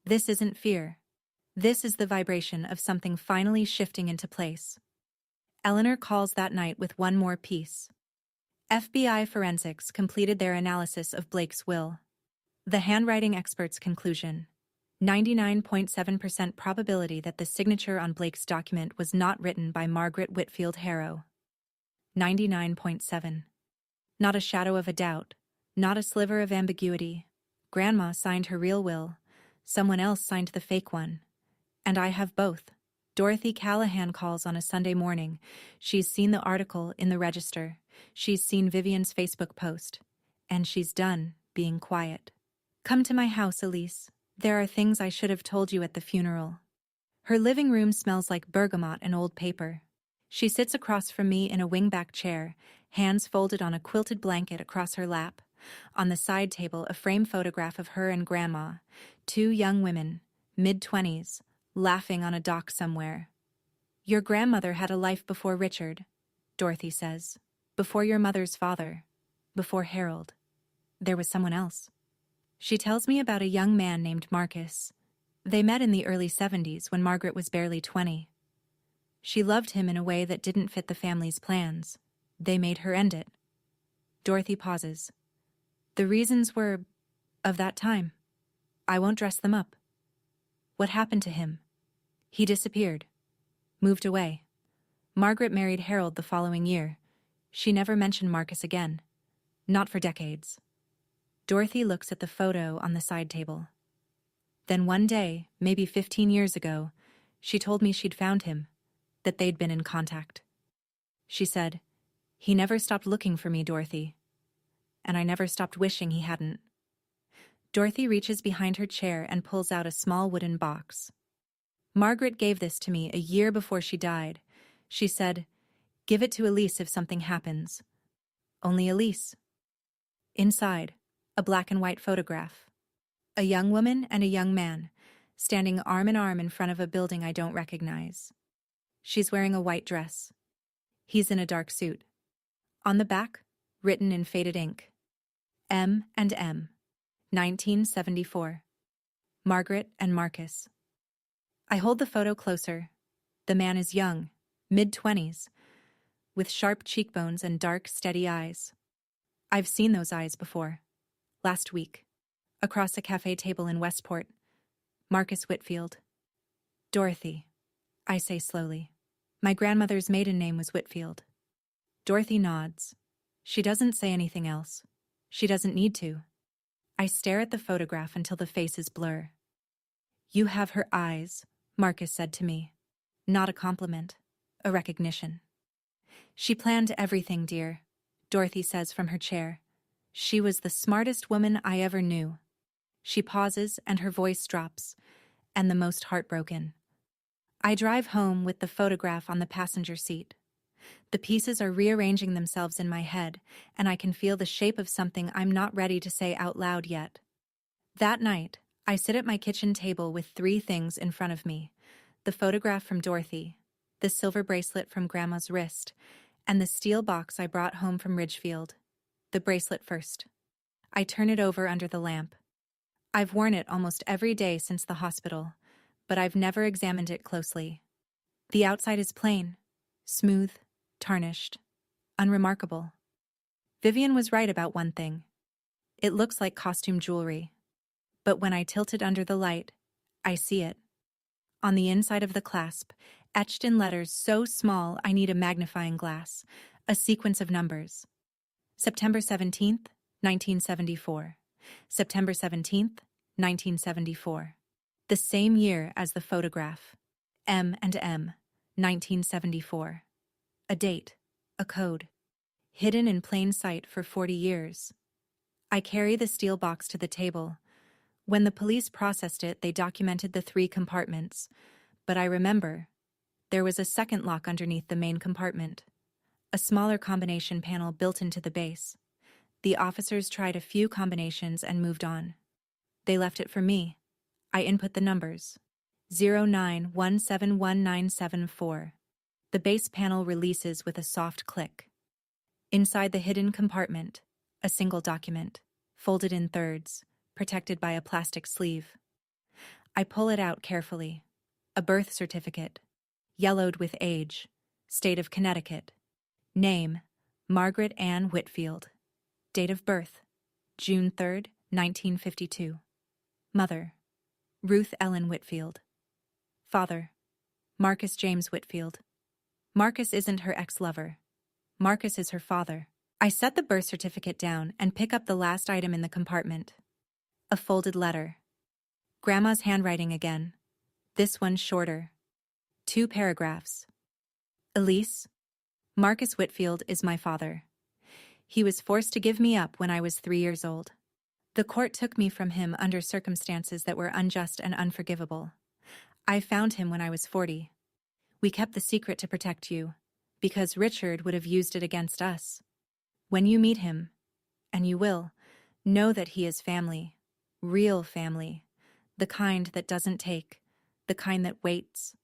This isn't fear. This is the vibration of something finally shifting into place. Eleanor calls that night with one more piece. FBI forensics completed their analysis of Blake's will. The handwriting expert's conclusion: 99.7% probability that the signature on Blake's document was not written by Margaret Whitfield Harrow. 99.7. Not a shadow of a doubt, not a sliver of ambiguity. Grandma signed her real will, someone else signed the fake one. And I have both. Dorothy Callahan calls on a Sunday morning. She's seen the article in the Register. She's seen Vivian's Facebook post. And she's done being quiet. Come to my house, Elise. There are things I should have told you at the funeral. Her living room smells like bergamot and old paper. She sits across from me in a wingback chair, hands folded on a quilted blanket across her lap. On the side table, a framed photograph of her and Grandma, 2 young women, mid-20s, laughing on a dock somewhere. Your grandmother had a life before Richard, Dorothy says. Before your mother's father. Before Harold. There was someone else. She tells me about a young man named Marcus. They met in the early 70s when Margaret was barely 20. She loved him in a way that didn't fit the family's plans. They made her end it. Dorothy pauses. The reasons were of that time. I won't dress them up. What happened to him? He disappeared. Moved away. Margaret married Harold the following year. She never mentioned Marcus again. Not for decades. Dorothy looks at the photo on the side table. Then one day, maybe 15 years ago, she told me she'd found him, that they'd been in contact. She said, "He never stopped looking for me, Dorothy. And I never stopped wishing he hadn't." Dorothy reaches behind her chair and pulls out a small wooden box. Margaret gave this to me a year before she died. She said, "Give it to Elise if something happens." Only Elise. Inside, a black and white photograph. A young woman and a young man, standing arm in arm in front of a building I don't recognize. She's wearing a white dress. He's in a dark suit. On the back, written in faded ink, M and M, 1974. Margaret and Marcus. I hold the photo closer. The man is young, mid-20s, with sharp cheekbones and dark, steady eyes. I've seen those eyes before. Last week, across a cafe table in Westport. Marcus Whitfield. Dorothy, I say slowly. My grandmother's maiden name was Whitfield. Dorothy nods. She doesn't say anything else. She doesn't need to. I stare at the photograph until the faces blur. You have her eyes, Marcus said to me. Not a compliment, a recognition. She planned everything, dear, Dorothy says from her chair. She was the smartest woman I ever knew. She pauses and her voice drops, and the most heartbroken. I drive home with the photograph on the passenger seat. The pieces are rearranging themselves in my head, and I can feel the shape of something I'm not ready to say out loud yet. That night, I sit at my kitchen table with three things in front of me: the photograph from Dorothy, the silver bracelet from Grandma's wrist, and the steel box I brought home from Ridgefield. The bracelet first. I turn it over under the lamp. I've worn it almost every day since the hospital, but I've never examined it closely. The outside is plain, smooth, tarnished, unremarkable. Vivian was right about one thing. It looks like costume jewelry. But when I tilt it under the light, I see it. On the inside of the clasp, etched in letters so small I need a magnifying glass, a sequence of numbers. September 17th, 1974. September 17th, 1974. The same year as the photograph. M&M, 1974. A date, a code. Hidden in plain sight for 40 years. I carry the steel box to the table. When the police processed it, they documented the 3 compartments. But I remember, there was a second lock underneath the main compartment. A smaller combination panel built into the base. The officers tried a few combinations and moved on. They left it for me. I input the numbers. 09171974. The base panel releases with a soft click. Inside the hidden compartment, a single document, folded in thirds, protected by a plastic sleeve. I pull it out carefully. A birth certificate, yellowed with age, state of Connecticut. Name, Margaret Ann Whitfield. Date of birth, June 3rd, 1952. Mother, Ruth Ellen Whitfield. Father, Marcus James Whitfield. Marcus isn't her ex-lover. Marcus is her father. I set the birth certificate down and pick up the last item in the compartment. A folded letter. Grandma's handwriting again. This one shorter. 2 paragraphs. Elise, Marcus Whitfield is my father. He was forced to give me up when I was 3 years old. The court took me from him under circumstances that were unjust and unforgivable. I found him when I was 40. We kept the secret to protect you, because Richard would have used it against us. When you meet him, and you will, know that he is family, real family, the kind that doesn't take, the kind that waits.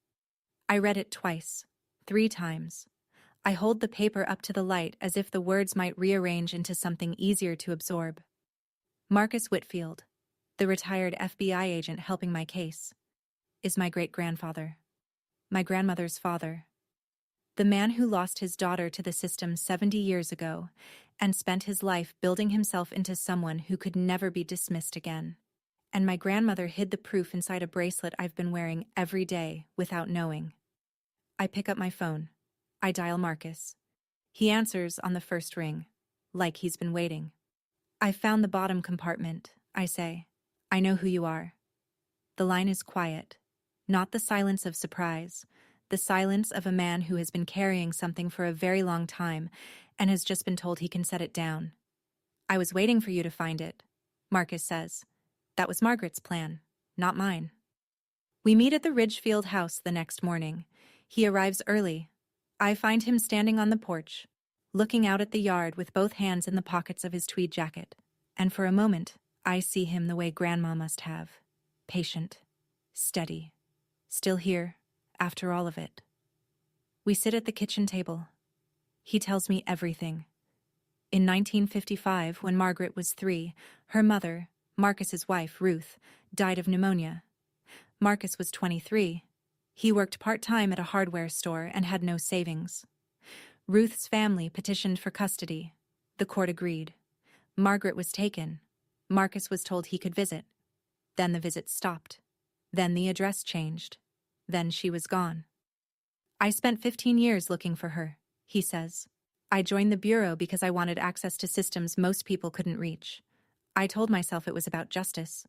I read it twice, 3 times. I hold the paper up to the light as if the words might rearrange into something easier to absorb. Marcus Whitfield, the retired FBI agent helping my case, is my great-grandfather, my grandmother's father. The man who lost his daughter to the system 70 years ago and spent his life building himself into someone who could never be dismissed again. And my grandmother hid the proof inside a bracelet I've been wearing every day without knowing. I pick up my phone. I dial Marcus. He answers on the first ring, like he's been waiting. I found the bottom compartment, I say. I know who you are. The line is quiet, not the silence of surprise, the silence of a man who has been carrying something for a very long time and has just been told he can set it down. I was waiting for you to find it, Marcus says. That was Margaret's plan, not mine. We meet at the Ridgefield house the next morning. He arrives early. I find him standing on the porch, looking out at the yard with both hands in the pockets of his tweed jacket. And for a moment, I see him the way Grandma must have. Patient, steady, still here, after all of it. We sit at the kitchen table. He tells me everything. In 1955, when Margaret was 3, her mother, Marcus's wife, Ruth, died of pneumonia. Marcus was 23. He worked part-time at a hardware store and had no savings. Ruth's family petitioned for custody. The court agreed. Margaret was taken. Marcus was told he could visit. Then the visit stopped. Then the address changed. Then she was gone. I spent 15 years looking for her, he says. I joined the bureau because I wanted access to systems most people couldn't reach. I told myself it was about justice,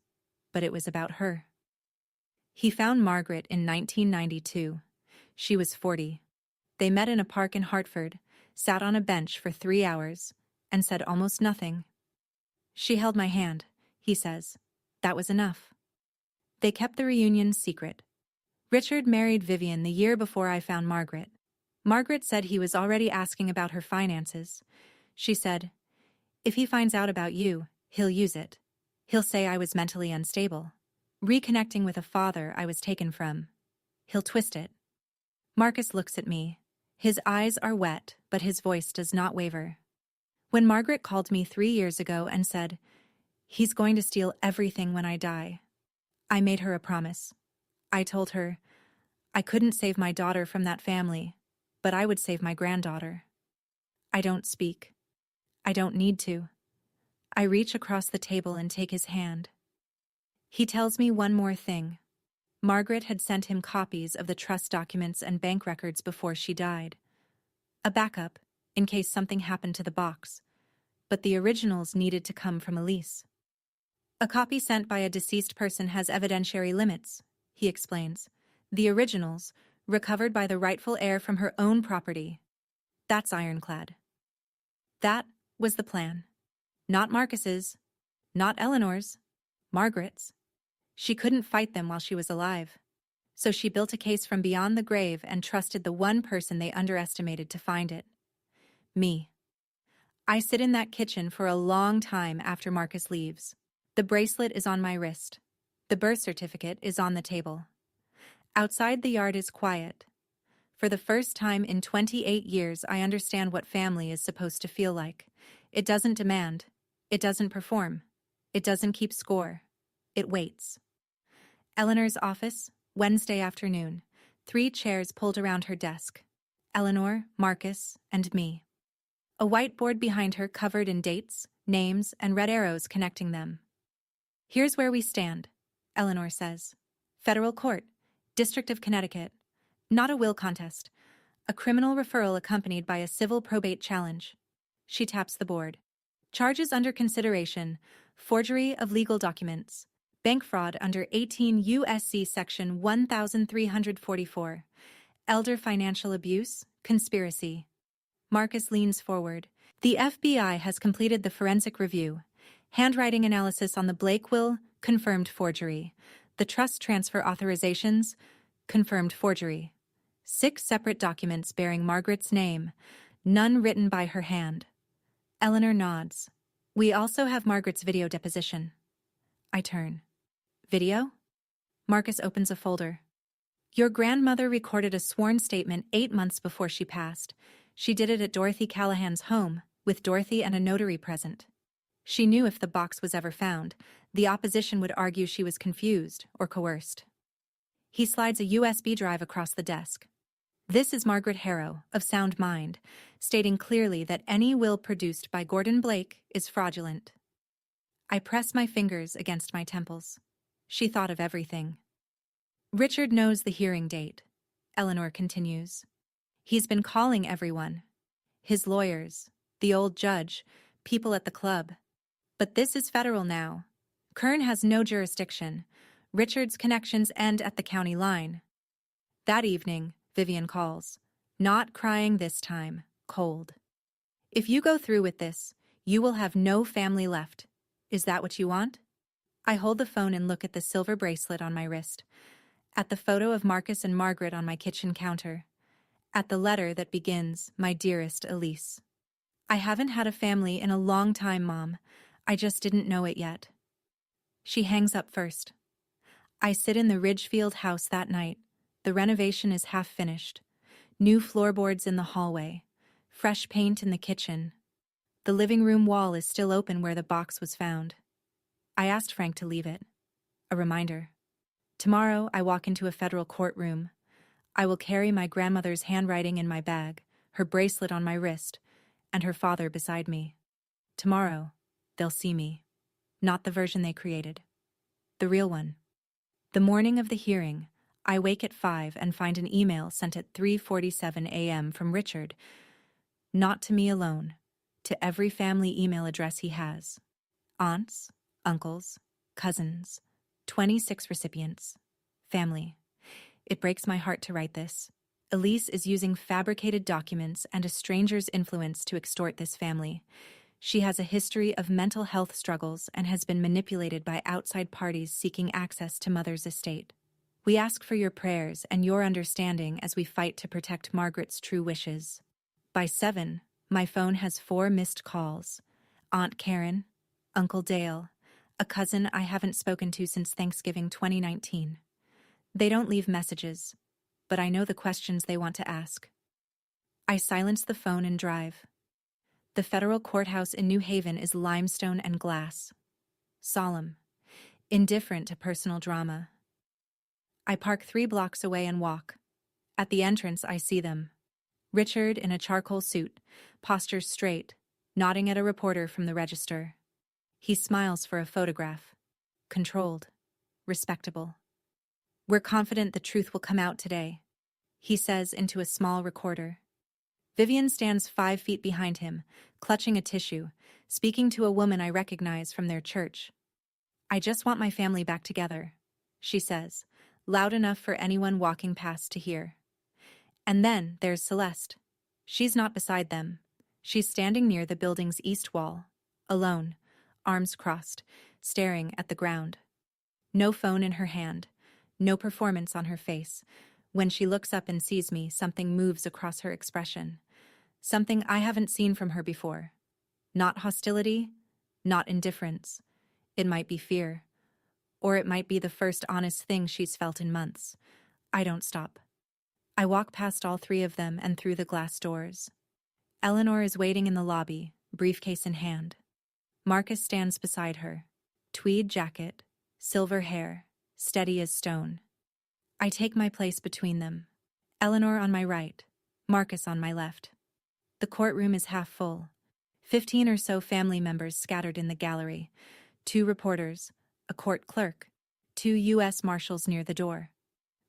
but it was about her. He found Margaret in 1992. She was 40. They met in a park in Hartford, sat on a bench for 3 hours, and said almost nothing. She held my hand, he says. That was enough. They kept the reunion secret. Richard married Vivian the year before I found Margaret. Margaret said he was already asking about her finances. She said, "If he finds out about you, he'll use it. He'll say I was mentally unstable. Reconnecting with a father I was taken from. He'll twist it." Marcus looks at me. His eyes are wet, but his voice does not waver. When Margaret called me 3 years ago and said, "He's going to steal everything when I die," I made her a promise. I told her, I couldn't save my daughter from that family, but I would save my granddaughter. I don't speak. I don't need to. I reach across the table and take his hand. He tells me one more thing. Margaret had sent him copies of the trust documents and bank records before she died. A backup, in case something happened to the box. But the originals needed to come from Elise. "A copy sent by a deceased person has evidentiary limits," he explains. "The originals, recovered by the rightful heir from her own property. That's ironclad." That was the plan. Not Marcus's, not Eleanor's, Margaret's. She couldn't fight them while she was alive. So she built a case from beyond the grave and trusted the one person they underestimated to find it. Me. I sit in that kitchen for a long time after Marcus leaves. The bracelet is on my wrist. The birth certificate is on the table. Outside, the yard is quiet. For the first time in 28 years, I understand what family is supposed to feel like. It doesn't demand. It doesn't perform. It doesn't keep score. It waits. Eleanor's office, Wednesday afternoon. 3 chairs pulled around her desk. Eleanor, Marcus, and me. A whiteboard behind her covered in dates, names, and red arrows connecting them. "Here's where we stand," Eleanor says. "Federal Court, District of Connecticut. Not a will contest. A criminal referral accompanied by a civil probate challenge." She taps the board. "Charges under consideration: forgery of legal documents, bank fraud under 18 U.S.C. Section 1344, elder financial abuse, conspiracy." Marcus leans forward. "The FBI has completed the forensic review. Handwriting analysis on the Blake will, confirmed forgery. The trust transfer authorizations, confirmed forgery. 6 separate documents bearing Margaret's name, none written by her hand." Eleanor nods. "We also have Margaret's video deposition." I turn. "Video?" Marcus opens a folder. "Your grandmother recorded a sworn statement 8 months before she passed. She did it at Dorothy Callahan's home, with Dorothy and a notary present. She knew if the box was ever found, the opposition would argue she was confused or coerced." He slides a USB drive across the desk. "This is Margaret Harrow, of sound mind, stating clearly that any will produced by Gordon Blake is fraudulent." I press my fingers against my temples. She thought of everything. "Richard knows the hearing date," Eleanor continues. "He's been calling everyone. His lawyers, the old judge, people at the club. But this is federal now. Kern has no jurisdiction. Richard's connections end at the county line." That evening, Vivian calls. Not crying this time, cold. "If you go through with this, you will have no family left. Is that what you want?" I hold the phone and look at the silver bracelet on my wrist, at the photo of Marcus and Margaret on my kitchen counter, at the letter that begins, "My dearest Elise." "I haven't had a family in a long time, Mom. I just didn't know it yet." She hangs up first. I sit in the Ridgefield house that night. The renovation is half finished. New floorboards in the hallway. Fresh paint in the kitchen. The living room wall is still open where the box was found. I asked Frank to leave it. A reminder. Tomorrow I walk into a federal courtroom. I will carry my grandmother's handwriting in my bag, her bracelet on my wrist, and her father beside me. Tomorrow, they'll see me. Not the version they created. The real one. The morning of the hearing, I wake at 5 and find an email sent at 3:47 a.m. from Richard. Not to me alone, to every family email address he has. Aunts, uncles, cousins, 26 recipients. Family. It breaks my heart to write this. Elise is using fabricated documents and a stranger's influence to extort this family. She has a history of mental health struggles and has been manipulated by outside parties seeking access to Mother's estate. We ask for your prayers and your understanding as we fight to protect Margaret's true wishes. By 7, my phone has 4 missed calls. Aunt Karen, Uncle Dale, a cousin I haven't spoken to since Thanksgiving 2019. They don't leave messages, but I know the questions they want to ask. I silence the phone and drive. The federal courthouse in New Haven is limestone and glass. Solemn, indifferent to personal drama. I park 3 blocks away and walk. At the entrance, I see them. Richard, in a charcoal suit, postures straight, nodding at a reporter from the register. He smiles for a photograph. Controlled. Respectable. "We're confident the truth will come out today," he says into a small recorder. Vivian stands 5 feet behind him, clutching a tissue, speaking to a woman I recognize from their church. "I just want my family back together," she says, loud enough for anyone walking past to hear. And then there's Celeste. She's not beside them. She's standing near the building's east wall, alone, arms crossed, staring at the ground. No phone in her hand, no performance on her face. When she looks up and sees me, something moves across her expression. Something I haven't seen from her before. Not hostility, not indifference. It might be fear. Or it might be the first honest thing she's felt in months. I don't stop. I walk past all 3 of them and through the glass doors. Eleanor is waiting in the lobby, briefcase in hand. Marcus stands beside her. Tweed jacket, silver hair, steady as stone. I take my place between them. Eleanor on my right, Marcus on my left. The courtroom is half full. 15 or so family members scattered in the gallery. 2 reporters, a court clerk, 2 U.S. Marshals near the door.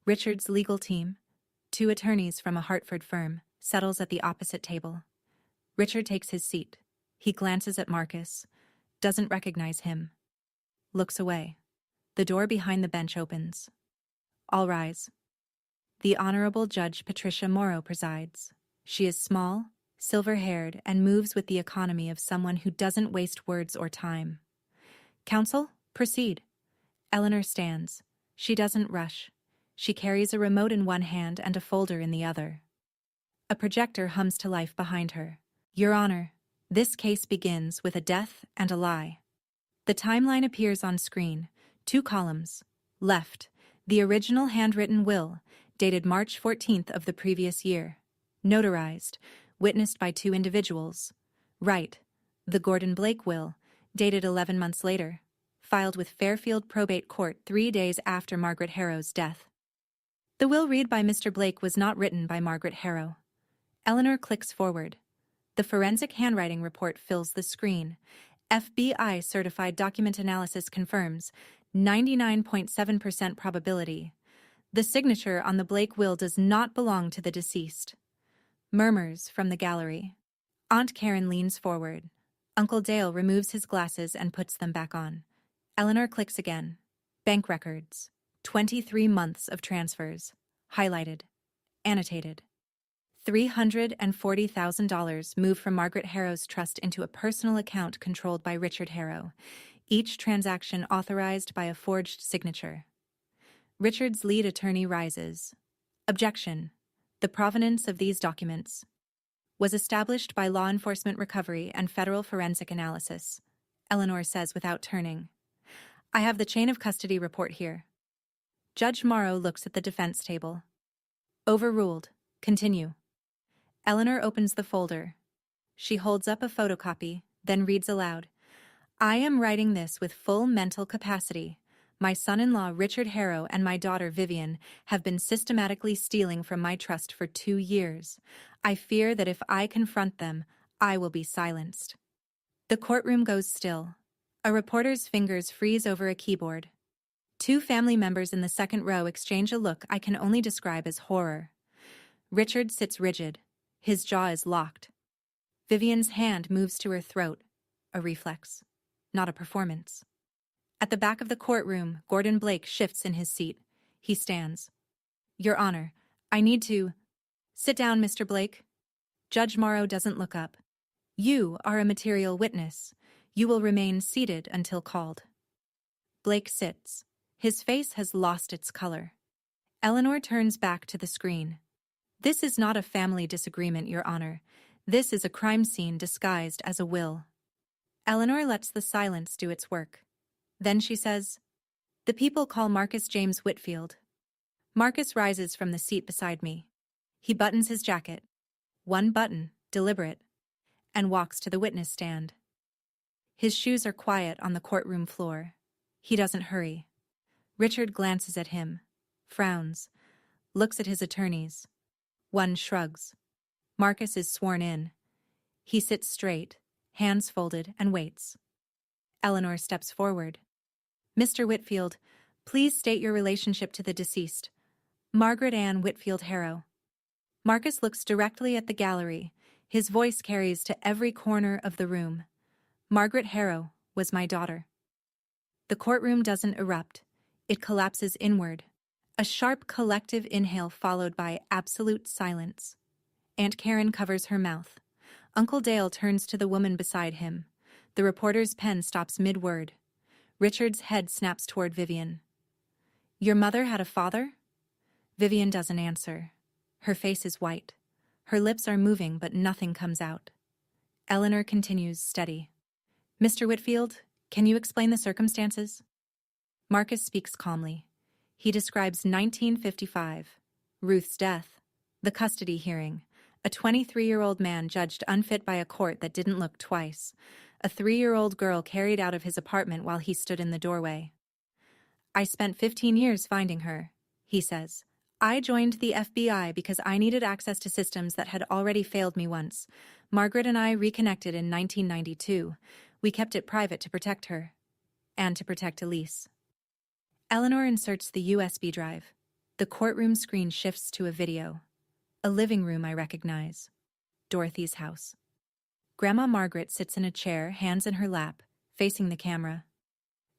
Richard's legal team, 2 attorneys from a Hartford firm, settles at the opposite table. Richard takes his seat. He glances at Marcus, doesn't recognize him. Looks away. The door behind the bench opens. All rise. The Honorable Judge Patricia Morrow presides. She is small, silver-haired, and moves with the economy of someone who doesn't waste words or time. "Counsel, proceed." Eleanor stands. She doesn't rush. She carries a remote in one hand and a folder in the other. A projector hums to life behind her. "Your Honor, this case begins with a death and a lie." The timeline appears on screen, 2 columns. Left, the original handwritten will, dated March 14th of the previous year. Notarized, witnessed by 2 individuals. Right, the Gordon Blake will, dated 11 months later. Filed with Fairfield Probate Court 3 days after Margaret Harrow's death. The will read by Mr. Blake was not written by Margaret Harrow. Eleanor clicks forward. The forensic handwriting report fills the screen. FBI certified document analysis confirms 99.7% probability. The signature on the Blake will does not belong to the deceased. Murmurs from the gallery. Aunt Karen leans forward. Uncle Dale removes his glasses and puts them back on. Eleanor clicks again. Bank records. 23 months of transfers. Highlighted. Annotated. $340,000 moved from Margaret Harrow's trust into a personal account controlled by Richard Harrow, each transaction authorized by a forged signature. Richard's lead attorney rises. Objection. The provenance of these documents was established by law enforcement recovery and federal forensic analysis, Eleanor says without turning. I have the chain of custody report here. Judge Morrow looks at the defense table. Overruled. Continue. Eleanor opens the folder. She holds up a photocopy, then reads aloud. I am writing this with full mental capacity. My son-in-law Richard Harrow and my daughter Vivian have been systematically stealing from my trust for 2 years. I fear that if I confront them, I will be silenced. The courtroom goes still. A reporter's fingers freeze over a keyboard. 2 family members in the second row exchange a look I can only describe as horror. Richard sits rigid. His jaw is locked. Vivian's hand moves to her throat, a reflex, not a performance. At the back of the courtroom, Gordon Blake shifts in his seat. He stands. Your Honor, I need to... Sit down, Mr. Blake. Judge Morrow doesn't look up. You are a material witness. You will remain seated until called. Blake sits. His face has lost its color. Eleanor turns back to the screen. This is not a family disagreement, Your Honor. This is a crime scene disguised as a will. Eleanor lets the silence do its work. Then she says, "The people call Marcus James Whitfield." Marcus rises from the seat beside me. He buttons his jacket. One button, deliberate, and walks to the witness stand. His shoes are quiet on the courtroom floor. He doesn't hurry. Richard glances at him, frowns, looks at his attorneys. One shrugs. Marcus is sworn in. He sits straight, hands folded, and waits. Eleanor steps forward. "Mr. Whitfield, please state your relationship to the deceased, Margaret Ann Whitfield Harrow." Marcus looks directly at the gallery. His voice carries to every corner of the room. "Margaret Harrow was my daughter." The courtroom doesn't erupt. It collapses inward. A sharp collective inhale followed by absolute silence. Aunt Karen covers her mouth. Uncle Dale turns to the woman beside him. The reporter's pen stops mid-word. Richard's head snaps toward Vivian. "Your mother had a father?" Vivian doesn't answer. Her face is white. Her lips are moving, but nothing comes out. Eleanor continues, steady. "Mr. Whitfield, can you explain the circumstances?" Marcus speaks calmly. He describes 1955, Ruth's death, the custody hearing, a 23-year-old man judged unfit by a court that didn't look twice, a 3-year-old girl carried out of his apartment while he stood in the doorway. "I spent 15 years finding her," he says. "I joined the FBI because I needed access to systems that had already failed me once. Margaret and I reconnected in 1992. We kept it private to protect her. And to protect Elise." Eleanor inserts the USB drive. The courtroom screen shifts to a video. A living room I recognize. Dorothy's house. Grandma Margaret sits in a chair, hands in her lap, facing the camera.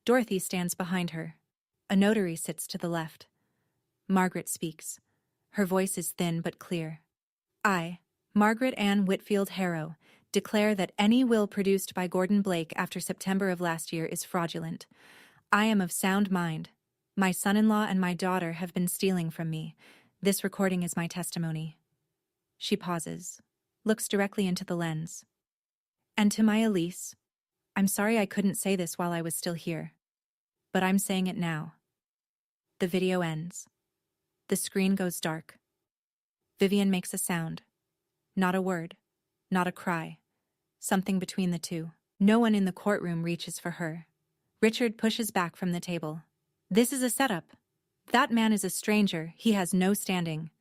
Dorothy stands behind her. A notary sits to the left. Margaret speaks. Her voice is thin but clear. "I, Margaret Ann Whitfield Harrow, declare that any will produced by Gordon Blake after September of last year is fraudulent. I am of sound mind. My son-in-law and my daughter have been stealing from me. This recording is my testimony." She pauses, looks directly into the lens. "And to my Elise, I'm sorry I couldn't say this while I was still here. But I'm saying it now." The video ends. The screen goes dark. Vivian makes a sound. Not a word. Not a cry. Something between the two. No one in the courtroom reaches for her. Richard pushes back from the table. "This is a setup. That man is a stranger. He has no standing."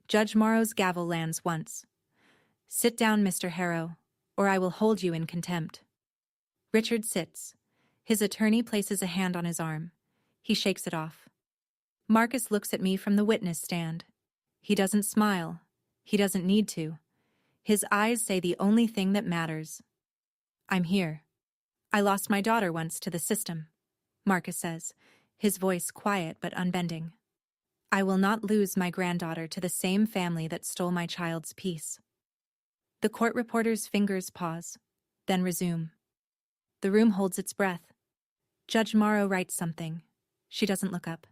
Judge Morrow's gavel lands once. "Sit down, Mr. Harrow, or I will hold you in contempt." Richard sits. His attorney places a hand on his arm. He shakes it off. Marcus looks at me from the witness stand. He doesn't smile. He doesn't need to. His eyes say the only thing that matters. "I'm here. I lost my daughter once to the system," Marcus says, his voice quiet but unbending. "I will not lose my granddaughter to the same family that stole my child's peace." The court reporter's fingers pause, then resume. The room holds its breath. Judge Morrow writes something. She doesn't look up.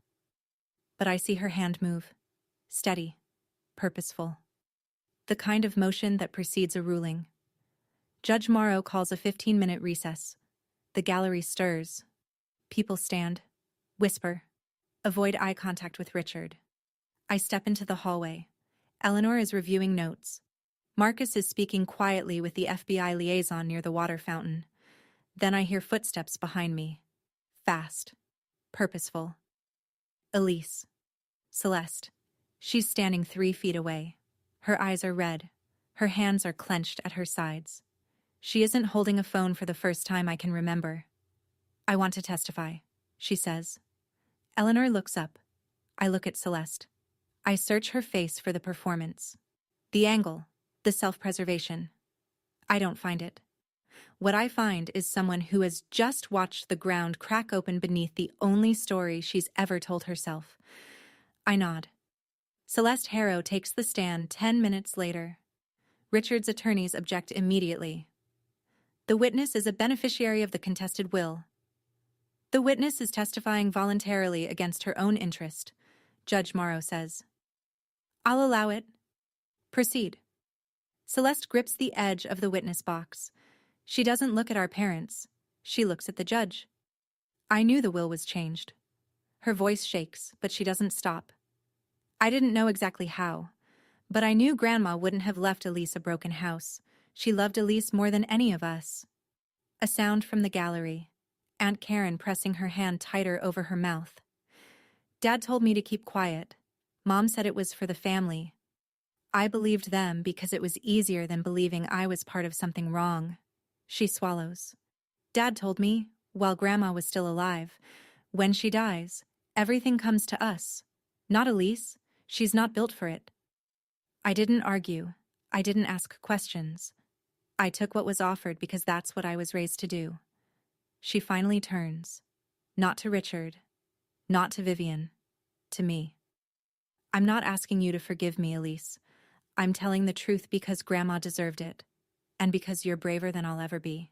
But I see her hand move. Steady. Purposeful. The kind of motion that precedes a ruling. Judge Morrow calls a 15-minute recess. The gallery stirs. People stand. Whisper. Avoid eye contact with Richard. I step into the hallway. Eleanor is reviewing notes. Marcus is speaking quietly with the FBI liaison near the water fountain. Then I hear footsteps behind me. Fast. Purposeful. Elise. Celeste. She's standing 3 feet away. Her eyes are red. Her hands are clenched at her sides. She isn't holding a phone for the first time I can remember. "I want to testify," she says. Eleanor looks up. I look at Celeste. I search her face for the performance. The angle. The self-preservation. I don't find it. What I find is someone who has just watched the ground crack open beneath the only story she's ever told herself. I nod. Celeste Harrow takes the stand 10 minutes later. Richard's attorneys object immediately. The witness is a beneficiary of the contested will. The witness is testifying voluntarily against her own interest. Judge Morrow says. I'll allow it. Proceed. Celeste grips the edge of the witness box. She doesn't look at our parents. She looks at the judge. I knew the will was changed. Her voice shakes, but she doesn't stop. I didn't know exactly how, but I knew Grandma wouldn't have left Elise a broken house. She loved Elise more than any of us. A sound from the gallery. Aunt Karen pressing her hand tighter over her mouth. Dad told me to keep quiet. Mom said it was for the family. I believed them because it was easier than believing I was part of something wrong. She swallows. Dad told me, while Grandma was still alive, when she dies, everything comes to us. Not Elise. She's not built for it. I didn't argue. I didn't ask questions. I took what was offered because that's what I was raised to do. She finally turns. Not to Richard. Not to Vivian. To me. I'm not asking you to forgive me, Elise. I'm telling the truth because Grandma deserved it. And because you're braver than I'll ever be.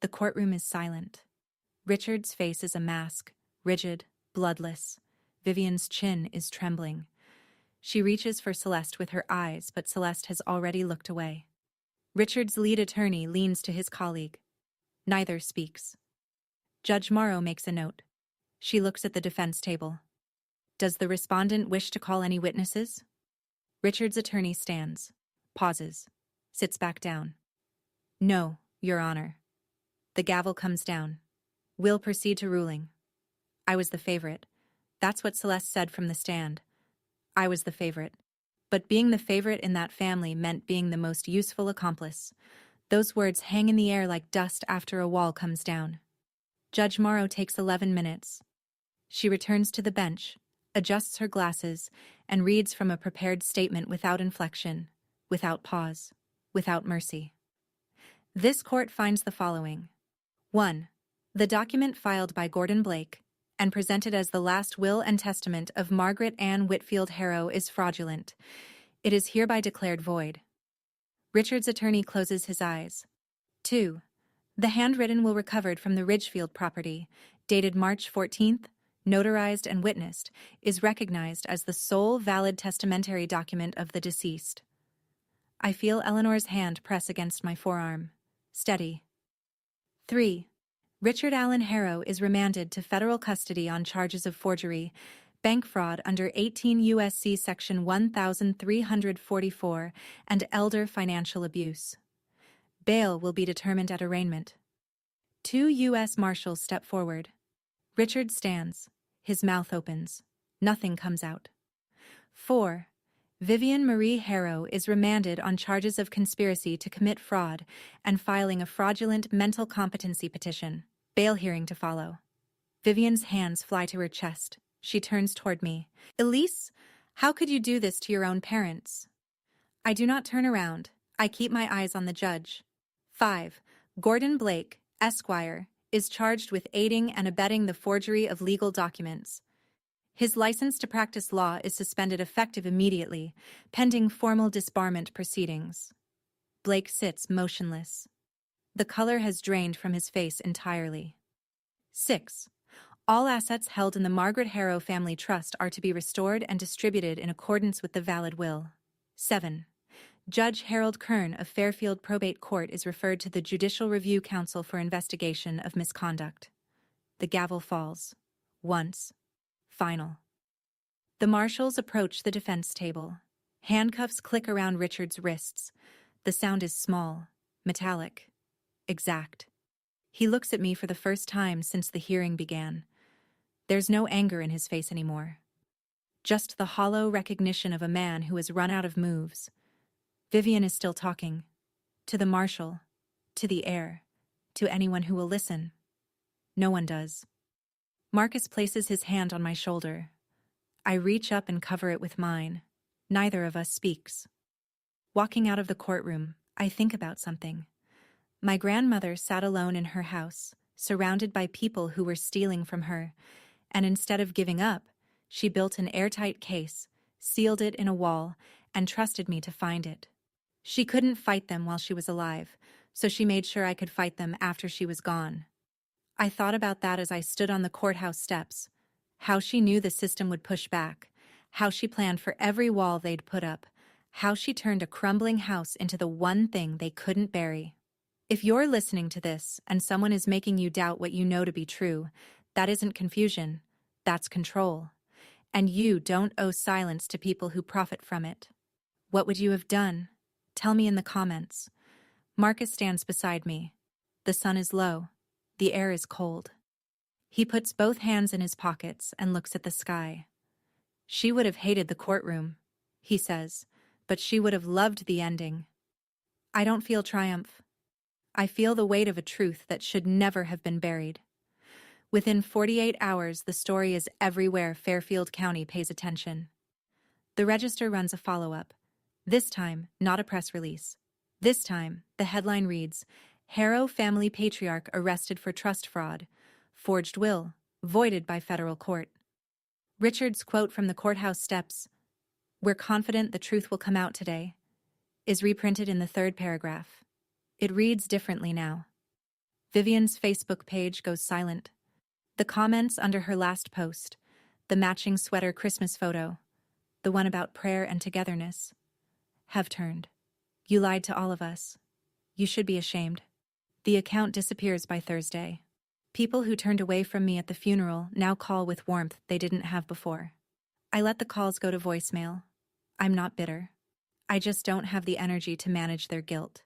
The courtroom is silent. Richard's face is a mask, rigid, bloodless. Vivian's chin is trembling. She reaches for Celeste with her eyes, but Celeste has already looked away. Richard's lead attorney leans to his colleague. Neither speaks. Judge Morrow makes a note. She looks at the defense table. Does the respondent wish to call any witnesses? Richard's attorney stands, pauses, sits back down. No, Your Honor. The gavel comes down. We'll proceed to ruling. I was the favorite. That's what Celeste said from the stand. I was the favorite. But being the favorite in that family meant being the most useful accomplice. Those words hang in the air like dust after a wall comes down. Judge Morrow takes 11 minutes. She returns to the bench, adjusts her glasses, and reads from a prepared statement without inflection, without pause, without mercy. This court finds the following. 1. The document filed by Gordon Blake and presented as the last will and testament of Margaret Ann Whitfield Harrow is fraudulent. It is hereby declared void. Richard's attorney closes his eyes. 2. The handwritten will recovered from the Ridgefield property, dated March 14th, notarized and witnessed, is recognized as the sole valid testamentary document of the deceased. I feel Eleanor's hand press against my forearm. Steady. 3. Richard Allen Harrow is remanded to federal custody on charges of forgery, bank fraud under 18 U.S.C. Section 1344, and elder financial abuse. Bail will be determined at arraignment. 2 U.S. Marshals step forward. Richard stands. His mouth opens. Nothing comes out. 4. Vivian Marie Harrow is remanded on charges of conspiracy to commit fraud and filing a fraudulent mental competency petition. Bail hearing to follow. Vivian's hands fly to her chest. She turns toward me. Elise, how could you do this to your own parents? I do not turn around. I keep my eyes on the judge. 5. Gordon Blake, Esquire, is charged with aiding and abetting the forgery of legal documents. His license to practice law is suspended effective immediately, pending formal disbarment proceedings. Blake sits motionless. The color has drained from his face entirely. 6. All assets held in the Margaret Harrow Family Trust are to be restored and distributed in accordance with the valid will. 7. Judge Harold Kern of Fairfield Probate Court is referred to the Judicial Review Council for investigation of misconduct. The gavel falls. Once. Final. The marshals approach the defense table. Handcuffs click around Richard's wrists. The sound is small, metallic, exact. He looks at me for the first time since the hearing began. There's no anger in his face anymore. Just the hollow recognition of a man who has run out of moves. Vivian is still talking. To the marshal, to the heir, to anyone who will listen. No one does. Marcus places his hand on my shoulder. I reach up and cover it with mine. Neither of us speaks. Walking out of the courtroom, I think about something. My grandmother sat alone in her house, surrounded by people who were stealing from her, and instead of giving up, she built an airtight case, sealed it in a wall, and trusted me to find it. She couldn't fight them while she was alive, so she made sure I could fight them after she was gone. I thought about that as I stood on the courthouse steps, How she knew the system would push back. How she planned for every wall they'd put up. How she turned a crumbling house into the one thing they couldn't bury. If you're listening to this and someone is making you doubt what you know to be true, that isn't confusion. That's control. And you don't owe silence to people who profit from it. What would you have done? Tell me in the comments. Marcus stands beside me. The sun is low. The air is cold. He puts both hands in his pockets and looks at the sky. She would have hated the courtroom, he says, but she would have loved the ending. I don't feel triumph. I feel the weight of a truth that should never have been buried. Within 48 hours, the story is everywhere Fairfield County pays attention. The Register runs a follow-up. This time, not a press release. This time, the headline reads, Harrow family patriarch arrested for trust fraud. Forged will, voided by federal court. Richard's quote from the courthouse steps, "We're confident the truth will come out today," is reprinted in the third paragraph. It reads differently now. Vivian's Facebook page goes silent. The comments under her last post, the matching sweater Christmas photo, the one about prayer and togetherness, have turned. You lied to all of us. You should be ashamed. The account disappears by Thursday. People who turned away from me at the funeral now call with warmth they didn't have before. I let the calls go to voicemail. I'm not bitter. I just don't have the energy to manage their guilt.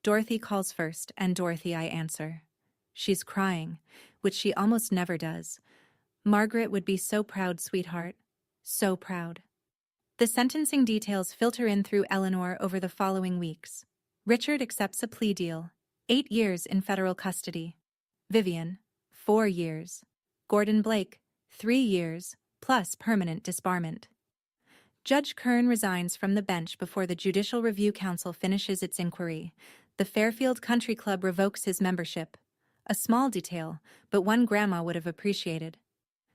Dorothy calls first, and Dorothy I answer. She's crying, which she almost never does. Margaret would be so proud, sweetheart. So proud. The sentencing details filter in through Eleanor over the following weeks. Richard accepts a plea deal, 8 years in federal custody. Vivian, 4 years. Gordon Blake, 3 years, plus permanent disbarment. Judge Kern resigns from the bench before the Judicial Review Council finishes its inquiry. The Fairfield Country Club revokes his membership. A small detail, but one Grandma would have appreciated.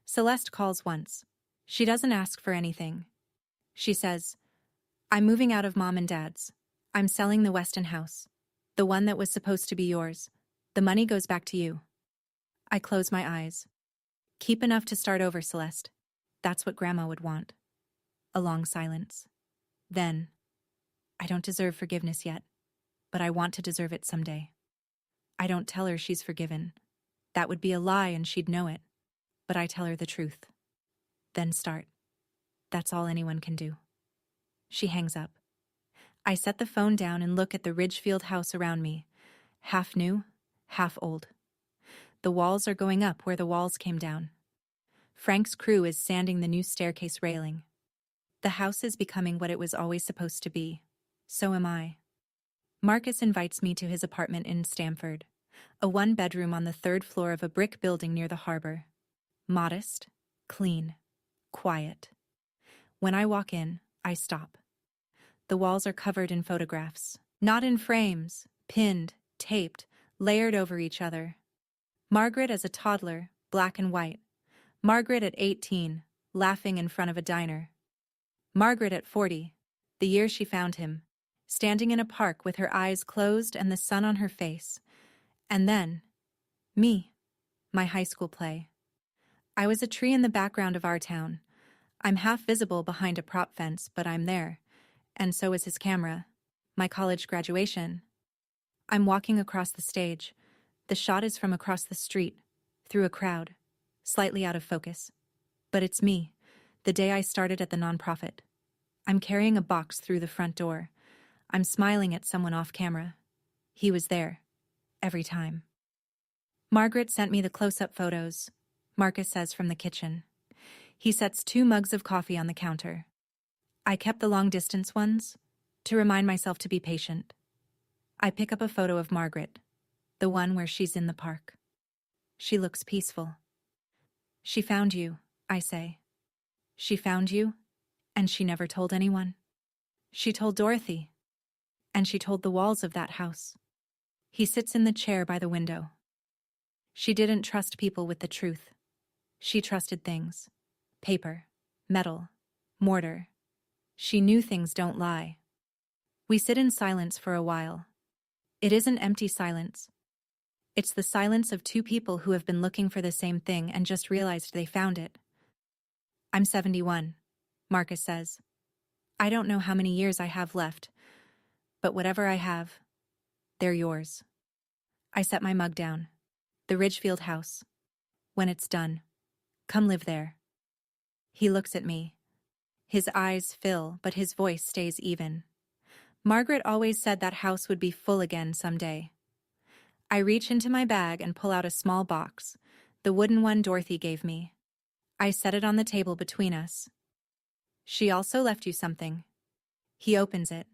Celeste calls once. She doesn't ask for anything. She says, "I'm moving out of Mom and Dad's. I'm selling the Weston house. The one that was supposed to be yours. The money goes back to you." I close my eyes. Keep enough to start over, Celeste. That's what Grandma would want. A long silence. Then, I don't deserve forgiveness yet, but I want to deserve it someday. I don't tell her she's forgiven. That would be a lie and she'd know it. But I tell her the truth. Then start. That's all anyone can do. She hangs up. I set the phone down and look at the Ridgefield house around me. Half new, half old. The walls are going up where the walls came down. Frank's crew is sanding the new staircase railing. The house is becoming what it was always supposed to be. So am I. Marcus invites me to his apartment in Stamford, a 1-bedroom on the 3rd floor of a brick building near the harbor. Modest, clean, quiet. When I walk in, I stop. The walls are covered in photographs, not in frames, pinned, taped, layered over each other. Margaret as a toddler, black and white. Margaret at 18, laughing in front of a diner. Margaret at 40, the year she found him, standing in a park with her eyes closed and the sun on her face. And then, me, my high school play. I was a tree in the background of our town. I'm half visible behind a prop fence, but I'm there. And so is his camera. My college graduation. I'm walking across the stage. The shot is from across the street, through a crowd, slightly out of focus. But it's me, the day I started at the nonprofit. I'm carrying a box through the front door. I'm smiling at someone off camera. He was there. Every time. Margaret sent me the close-up photos, Marcus says from the kitchen. He sets 2 mugs of coffee on the counter. I kept the long-distance ones, to remind myself to be patient. I pick up a photo of Margaret, the one where she's in the park. She looks peaceful. She found you, I say. She found you, and she never told anyone. She told Dorothy, and she told the walls of that house. He sits in the chair by the window. She didn't trust people with the truth. She trusted things. Paper, metal, mortar. She knew things don't lie. We sit in silence for a while. It isn't empty silence. It's the silence of two people who have been looking for the same thing and just realized they found it. I'm 71, Marcus says. I don't know how many years I have left, but whatever I have, they're yours. I set my mug down. The Ridgefield house. When it's done, come live there. He looks at me. His eyes fill, but his voice stays even. Margaret always said that house would be full again someday. I reach into my bag and pull out a small box, the wooden one Dorothy gave me. I set it on the table between us. She also left you something. He opens it.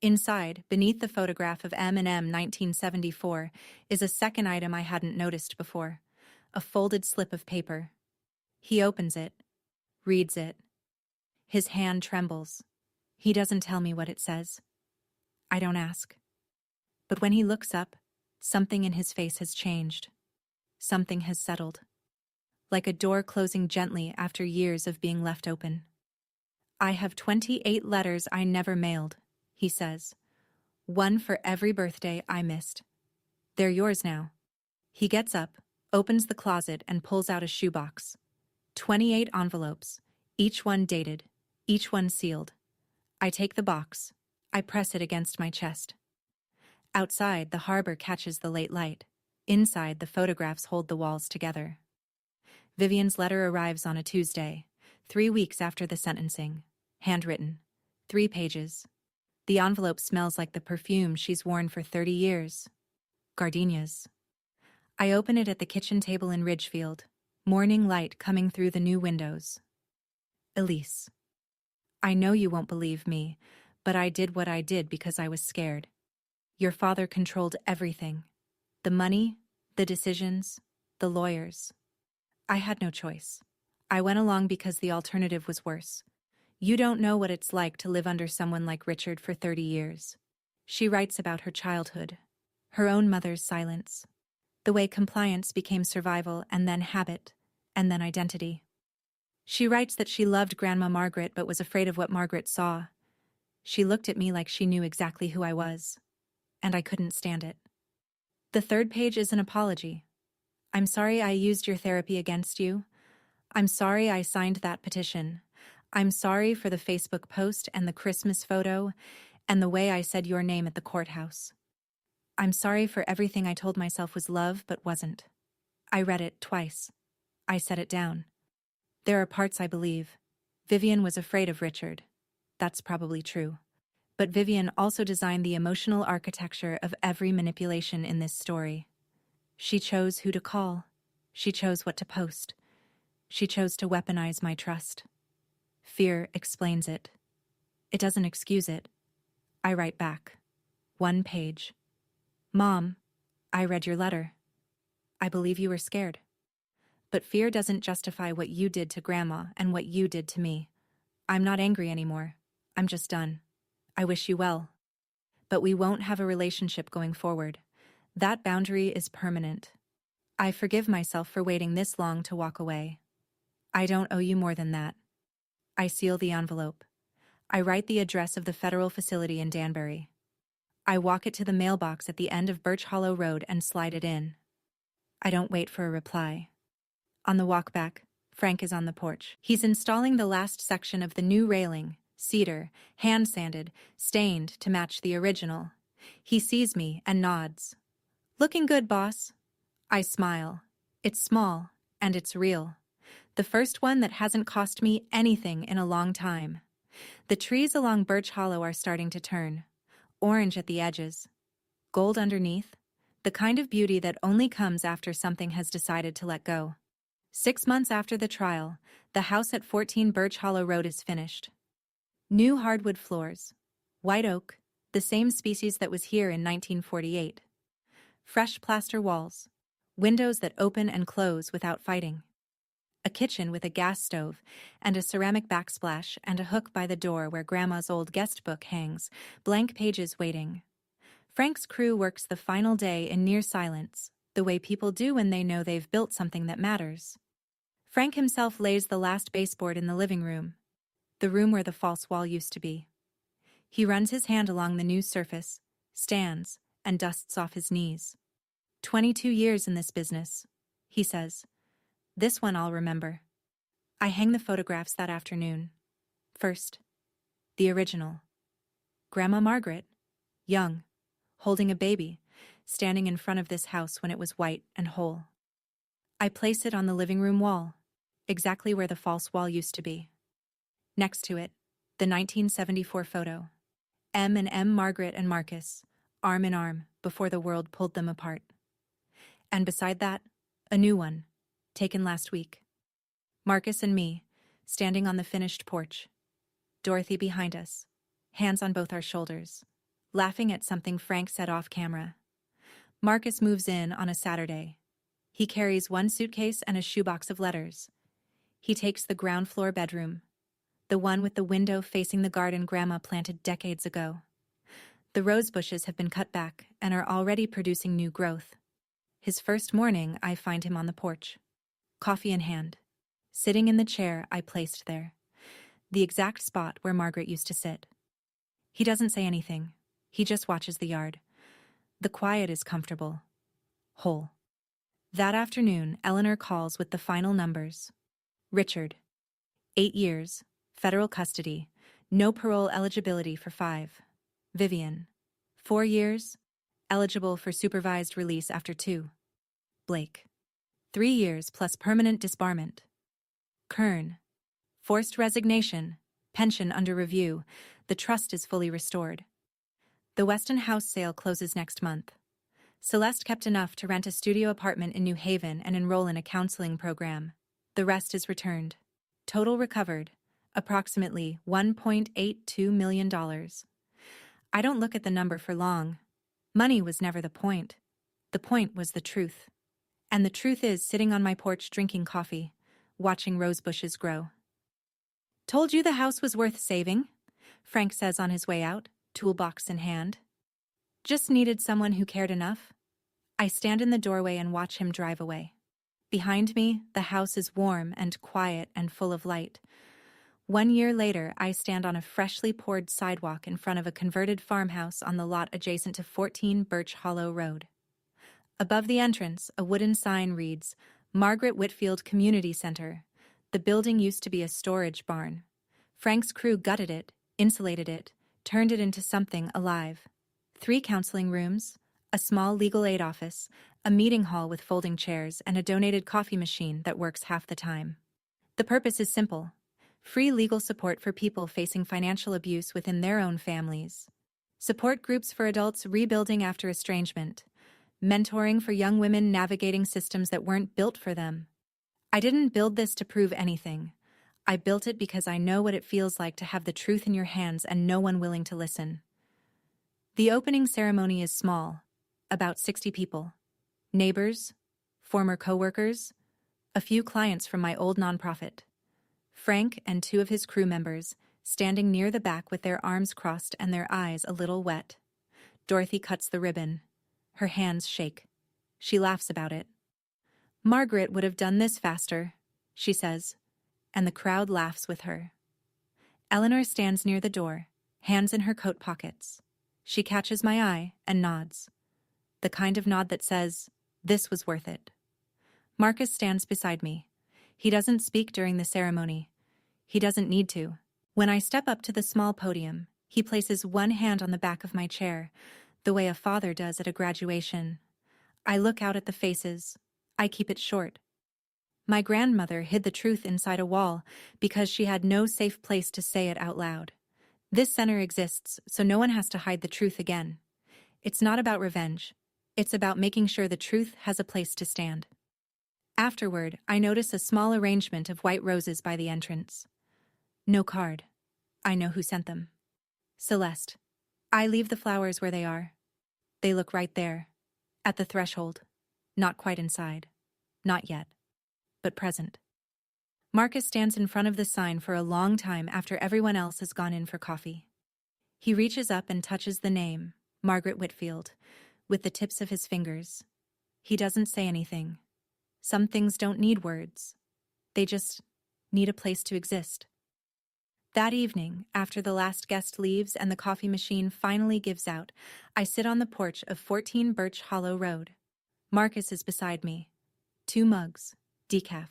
Inside, beneath the photograph of M&M 1974, is a second item I hadn't noticed before. A folded slip of paper. He opens it, reads it. His hand trembles. He doesn't tell me what it says. I don't ask. But when he looks up, something in his face has changed. Something has settled. Like a door closing gently after years of being left open. I have 28 letters I never mailed, he says. One for every birthday I missed. They're yours now. He gets up, opens the closet and pulls out a shoebox. 28 envelopes, each one dated, each one sealed. I take the box. I press it against my chest. Outside, the harbor catches the late light. Inside, the photographs hold the walls together. Vivian's letter arrives on a Tuesday, 3 weeks after the sentencing. Handwritten. 3 pages. The envelope smells like the perfume she's worn for 30 years. Gardenias. I open it at the kitchen table in Ridgefield. Morning light coming through the new windows. Elise. I know you won't believe me, but I did what I did because I was scared. Your father controlled everything. The money, the decisions, the lawyers. I had no choice. I went along because the alternative was worse. You don't know what it's like to live under someone like Richard for 30 years. She writes about her childhood, her own mother's silence, the way compliance became survival and then habit, and then identity. She writes that she loved Grandma Margaret but was afraid of what Margaret saw. She looked at me like she knew exactly who I was, and I couldn't stand it. The 3rd page is an apology. I'm sorry I used your therapy against you. I'm sorry I signed that petition. I'm sorry for the Facebook post and the Christmas photo and the way I said your name at the courthouse. I'm sorry for everything I told myself was love but wasn't. I read it twice. I set it down. There are parts I believe. Vivian was afraid of Richard. That's probably true. But Vivian also designed the emotional architecture of every manipulation in this story. She chose who to call. She chose what to post. She chose to weaponize my trust. Fear explains it. It doesn't excuse it. I write back. 1 page. Mom, I read your letter. I believe you were scared. But fear doesn't justify what you did to Grandma and what you did to me. I'm not angry anymore. I'm just done. I wish you well. But we won't have a relationship going forward. That boundary is permanent. I forgive myself for waiting this long to walk away. I don't owe you more than that. I seal the envelope. I write the address of the federal facility in Danbury. I walk it to the mailbox at the end of Birch Hollow Road and slide it in. I don't wait for a reply. On the walk back, Frank is on the porch. He's installing the last section of the new railing, cedar, hand-sanded, stained to match the original. He sees me and nods. Looking good, boss. I smile. It's small, and it's real. The first one that hasn't cost me anything in a long time. The trees along Birch Hollow are starting to turn. Orange at the edges. Gold underneath. The kind of beauty that only comes after something has decided to let go. 6 months after the trial, the house at 14 Birch Hollow Road is finished. New hardwood floors. White oak, the same species that was here in 1948. Fresh plaster walls. Windows that open and close without fighting. A kitchen with a gas stove and a ceramic backsplash and a hook by the door where Grandma's old guest book hangs, blank pages waiting. Frank's crew works the final day in near silence, the way people do when they know they've built something that matters. Frank himself lays the last baseboard in the living room, the room where the false wall used to be. He runs his hand along the new surface, stands, and dusts off his knees. "22 years in this business," he says. "This one I'll remember." I hang the photographs that afternoon. First, the original. Grandma Margaret, young, holding a baby, standing in front of this house when it was white and whole. I place it on the living room wall, exactly where the false wall used to be. Next to it, the 1974 photo. M and M, Margaret and Marcus, arm in arm, before the world pulled them apart. And beside that, a new one, taken last week. Marcus and me, standing on the finished porch. Dorothy behind us, hands on both our shoulders, laughing at something Frank said off camera. Marcus moves in on a Saturday. He carries one suitcase and a shoebox of letters. He takes the ground floor bedroom, the one with the window facing the garden Grandma planted decades ago. The rose bushes have been cut back and are already producing new growth. His first morning, I find him on the porch, coffee in hand, sitting in the chair I placed there, the exact spot where Margaret used to sit. He doesn't say anything. He just watches the yard. The quiet is comfortable, whole. That afternoon, Eleanor calls with the final numbers. Richard, 8 years, federal custody, no parole eligibility for 5. Vivian, 4 years, eligible for supervised release after 2. Blake, 3 years plus permanent disbarment. Kern, forced resignation, pension under review, the trust is fully restored. The Weston house sale closes next month. Celeste kept enough to rent a studio apartment in New Haven and enroll in a counseling program. The rest is returned. Total recovered, approximately $1.82 million. I don't look at the number for long. Money was never the point. The point was the truth. And the truth is sitting on my porch drinking coffee, watching rose bushes grow. "Told you the house was worth saving," Frank says on his way out, toolbox in hand. "Just needed someone who cared enough." I stand in the doorway and watch him drive away. Behind me, the house is warm and quiet and full of light. 1 year later, I stand on a freshly poured sidewalk in front of a converted farmhouse on the lot adjacent to 14 Birch Hollow Road. Above the entrance, a wooden sign reads, "Margaret Whitfield Community Center." The building used to be a storage barn. Frank's crew gutted it, insulated it, turned it into something alive. 3 counseling rooms, a small legal aid office, a meeting hall with folding chairs, and a donated coffee machine that works half the time. The purpose is simple: free legal support for people facing financial abuse within their own families. Support groups for adults rebuilding after estrangement. Mentoring for young women navigating systems that weren't built for them. I didn't build this to prove anything. I built it because I know what it feels like to have the truth in your hands and no one willing to listen. The opening ceremony is small, about 60 people. Neighbors, former coworkers, a few clients from my old nonprofit. Frank and 2 of his crew members, standing near the back with their arms crossed and their eyes a little wet. Dorothy cuts the ribbon. Her hands shake. She laughs about it. "Margaret would have done this faster," she says, and the crowd laughs with her. Eleanor stands near the door, hands in her coat pockets. She catches my eye and nods. The kind of nod that says, "This was worth it." Marcus stands beside me. He doesn't speak during the ceremony. He doesn't need to. When I step up to the small podium, he places one hand on the back of my chair, the way a father does at a graduation. I look out at the faces. I keep it short. My grandmother hid the truth inside a wall because she had no safe place to say it out loud. This center exists so no one has to hide the truth again. It's not about revenge. It's about making sure the truth has a place to stand. Afterward, I notice a small arrangement of white roses by the entrance. No card. I know who sent them. Celeste. I leave the flowers where they are. They look right there, at the threshold, not quite inside, not yet, but present. Marcus stands in front of the sign for a long time after everyone else has gone in for coffee. He reaches up and touches the name, Margaret Whitfield, with the tips of his fingers. He doesn't say anything. Some things don't need words. They just need a place to exist. That evening, after the last guest leaves and the coffee machine finally gives out, I sit on the porch of 14 Birch Hollow Road. Marcus is beside me. 2 mugs. Decaf.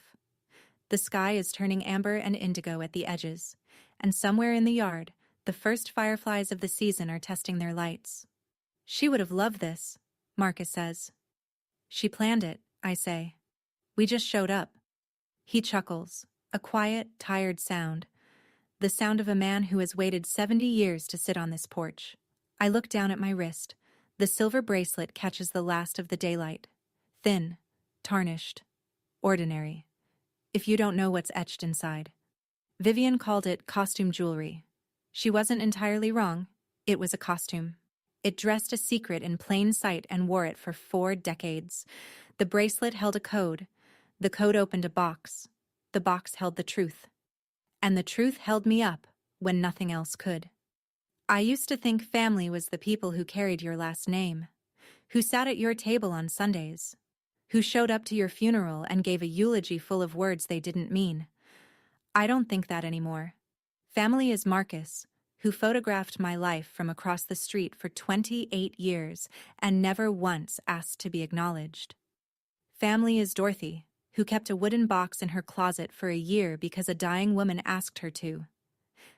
The sky is turning amber and indigo at the edges, and somewhere in the yard, the first fireflies of the season are testing their lights. She would have loved this, Marcus says. She planned it, I say. We just showed up. He chuckles, a quiet, tired sound. The sound of a man who has waited 70 years to sit on this porch. I look down at my wrist. The silver bracelet catches the last of the daylight. Thin, tarnished, ordinary. If you don't know what's etched inside. Vivian called it costume jewelry. She wasn't entirely wrong. It was a costume. It dressed a secret in plain sight and wore it for 4 decades. The bracelet held a code. The code opened a box. The box held the truth. And the truth held me up when nothing else could. I used to think family was the people who carried your last name, who sat at your table on Sundays, who showed up to your funeral and gave a eulogy full of words they didn't mean. I don't think that anymore. Family is Marcus, who photographed my life from across the street for 28 years and never once asked to be acknowledged. Family is Dorothy, who kept a wooden box in her closet for a year because a dying woman asked her to.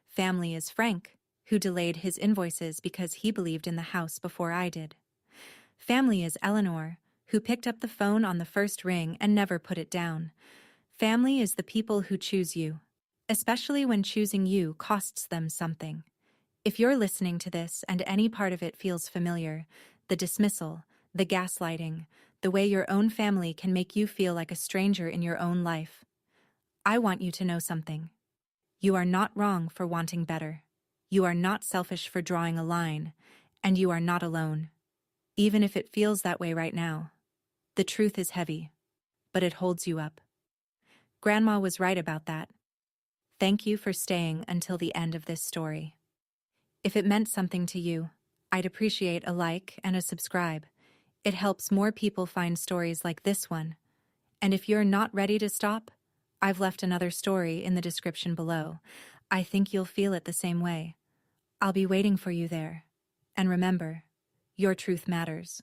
Family is Frank, who delayed his invoices because he believed in the house before I did. Family is Eleanor, who picked up the phone on the first ring and never put it down. Family is the people who choose you, especially when choosing you costs them something. If you're listening to this and any part of it feels familiar, the dismissal, the gaslighting, the way your own family can make you feel like a stranger in your own life, I want you to know something. You are not wrong for wanting better. You are not selfish for drawing a line, and you are not alone. Even if it feels that way right now. The truth is heavy, but it holds you up. Grandma was right about that. Thank you for staying until the end of this story. If it meant something to you, I'd appreciate a like and a subscribe. It helps more people find stories like this one. And if you're not ready to stop, I've left another story in the description below. I think you'll feel it the same way. I'll be waiting for you there. And remember, your truth matters.